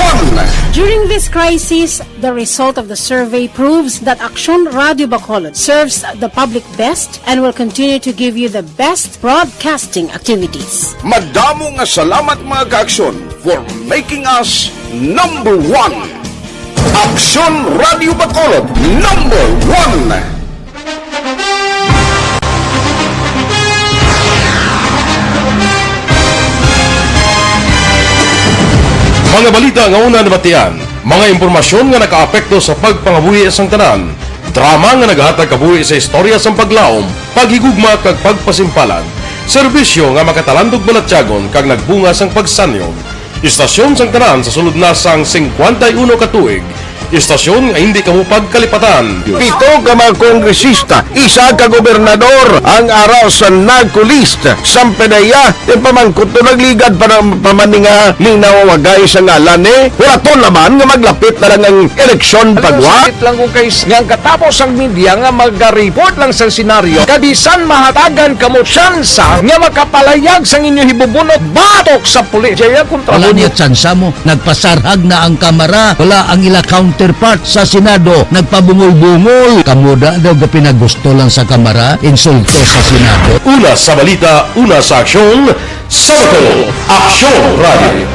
During this crisis, the result of the survey proves that Aksyon Radio Bacolod serves the public best and will continue to give you the best broadcasting activities. Madamo nga salamat mga kaaksyon for making us number 1. Aksyon Radio Bacolod, number 1. Mga balita nga una nabatian, mga impormasyon nga nakaapekto sa pagpangabuhi sang tanan, drama nga naghatag kabuhi sa istorya sang paglaom, paghigugma kag pagpasimpalan, serbisyo nga makatalandog balatyagon kag nagbunga sang pagsanyon, istasyon sang tanan sa sulod na sang 51 katuig, istasyon nga hindi kamupag kalipatan. 7 ka mga kongresista, 1 ka gobernador ang araw sa nagkulist sa pedaya yung pamangkot to nagligad para pamaninga linaw wagay sa ngalan wala to naman nga maglapit na lang ang eleksyon pagwa lang kung kayo nga katapos ang media nga mag-report lang sa senaryo kabisan mahatagan kamo tsansa nga makapalayag sa inyo hibubunot batok sa pulis. Wala niya tsansa mo, nagpasarhag na ang kamera, wala ang ila counter counterpart sa Senado nagpabungol-bungol. Kamuda daw ga pinagusto lang sa Kamara, insulto sa Senado. Una sa balita, una sa aksyon, sa Bacolod, Aksyon Radio.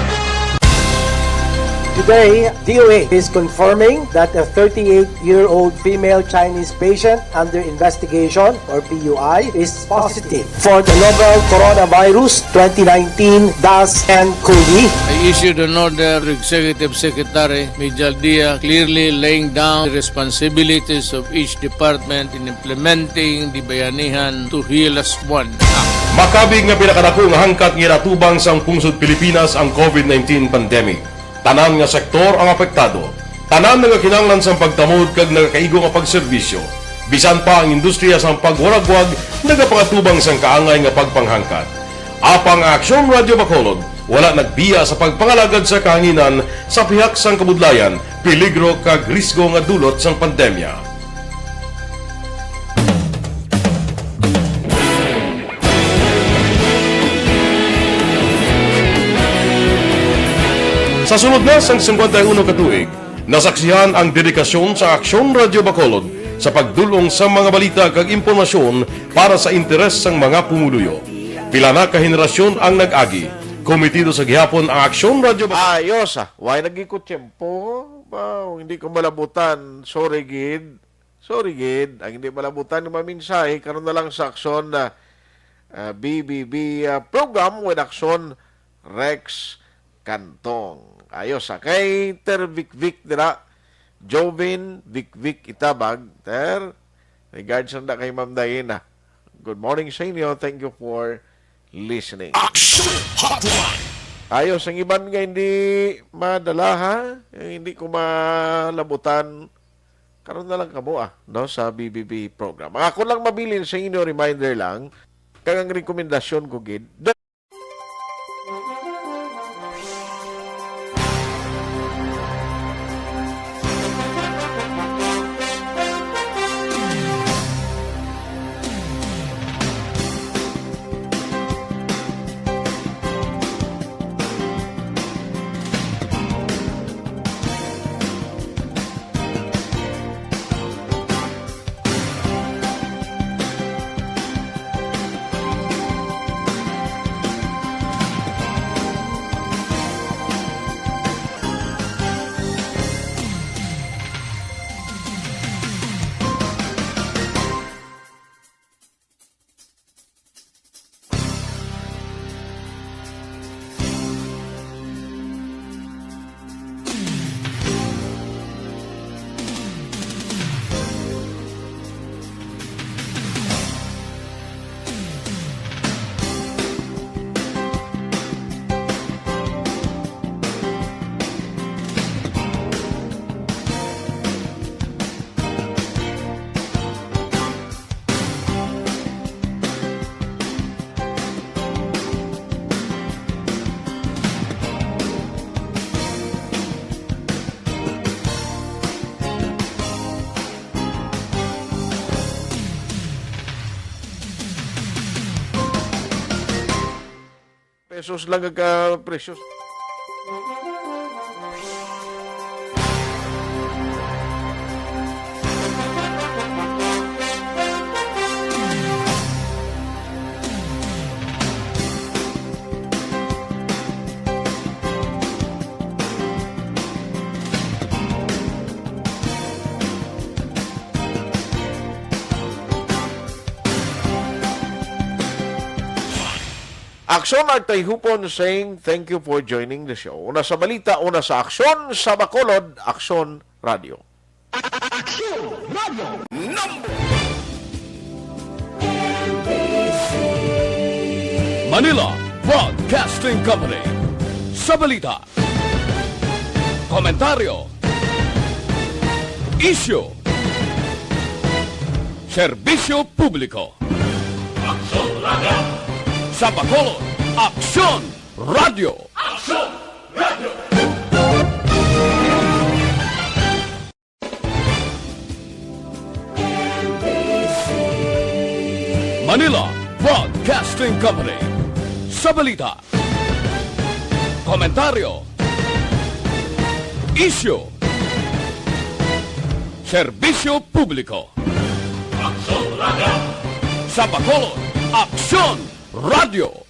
Today, DOA is confirming that a 38-year-old female Chinese patient under investigation, or PUI, is positive for the novel coronavirus 2019-nCoV. I issued an order to Executive Secretary Mijal Dia clearly laying down the responsibilities of each department in implementing the Bayanihan to Heal as One Act. Makabig nga pinakadako nga hangkat nga natubang sang pungsod Pilipinas ang COVID-19 pandemic. Tanan nga sektor ang apektado. Tanan nga kinahanglan sang pagtamod kag nagakaigo nga pagserbisyo. Bisan pa ang industriya sang pagwaragwag nagapangatubang sang kaangay nga pagpanghangkat. Apang Aksyon Radio Bacolod wala nagbiya sa pagpangalagad sa kahanginan sa pihak sang kabudlayan, peligro kag risgo nga dulot sang pandemya. Sa sunod na sang 51 katuig, nasaksihan ang dedikasyon sa Aksyon Radio Bacolod sa pagdulong sa mga balita kag impormasyon para sa interes sang mga pumuluyo. Pila na ka henerasyon ang nag-agi. Komitido sa gihapon ang Aksyon Radio Bacolod. Ayos why nagiko tiyempo? Hindi ko malabutan. Sorry gid. Ang hindi malabutan ng maminsahe karon na lang sa Aksyon na BBB program with Aksyon Rex Cantong. Ayos kay Ter Vic dira Jovin Vic itabag Ter regards na kay Ma'am Diana. Good morning sa inyo. Thank you for listening. Aksyon Hotline. Ayos ang iban nga hindi madala ha. Hindi ko malabutan karon na lang kamo no sa BBB program. Ako lang mabilin sa inyo reminder lang kag ang rekomendasyon ko gid. Pesos lang ang presyo. Aksyon at Tayhopon saying thank you for joining the show. Una sa balita, una sa Aksyon sa Bacolod, Aksyon Radio. Aksyon Radio Manila Broadcasting Company. Sa balita, komentaryo, issue, serbisyo publiko. Aksyon Radio. Sa Bacolod, Aksyon Radio. Aksyon Radio. Manila Broadcasting Company. Sa balita, komentaryo, issue, Serbisyo Publiko. Aksyon Radio. Sa Bacolod, Aksyon Radio.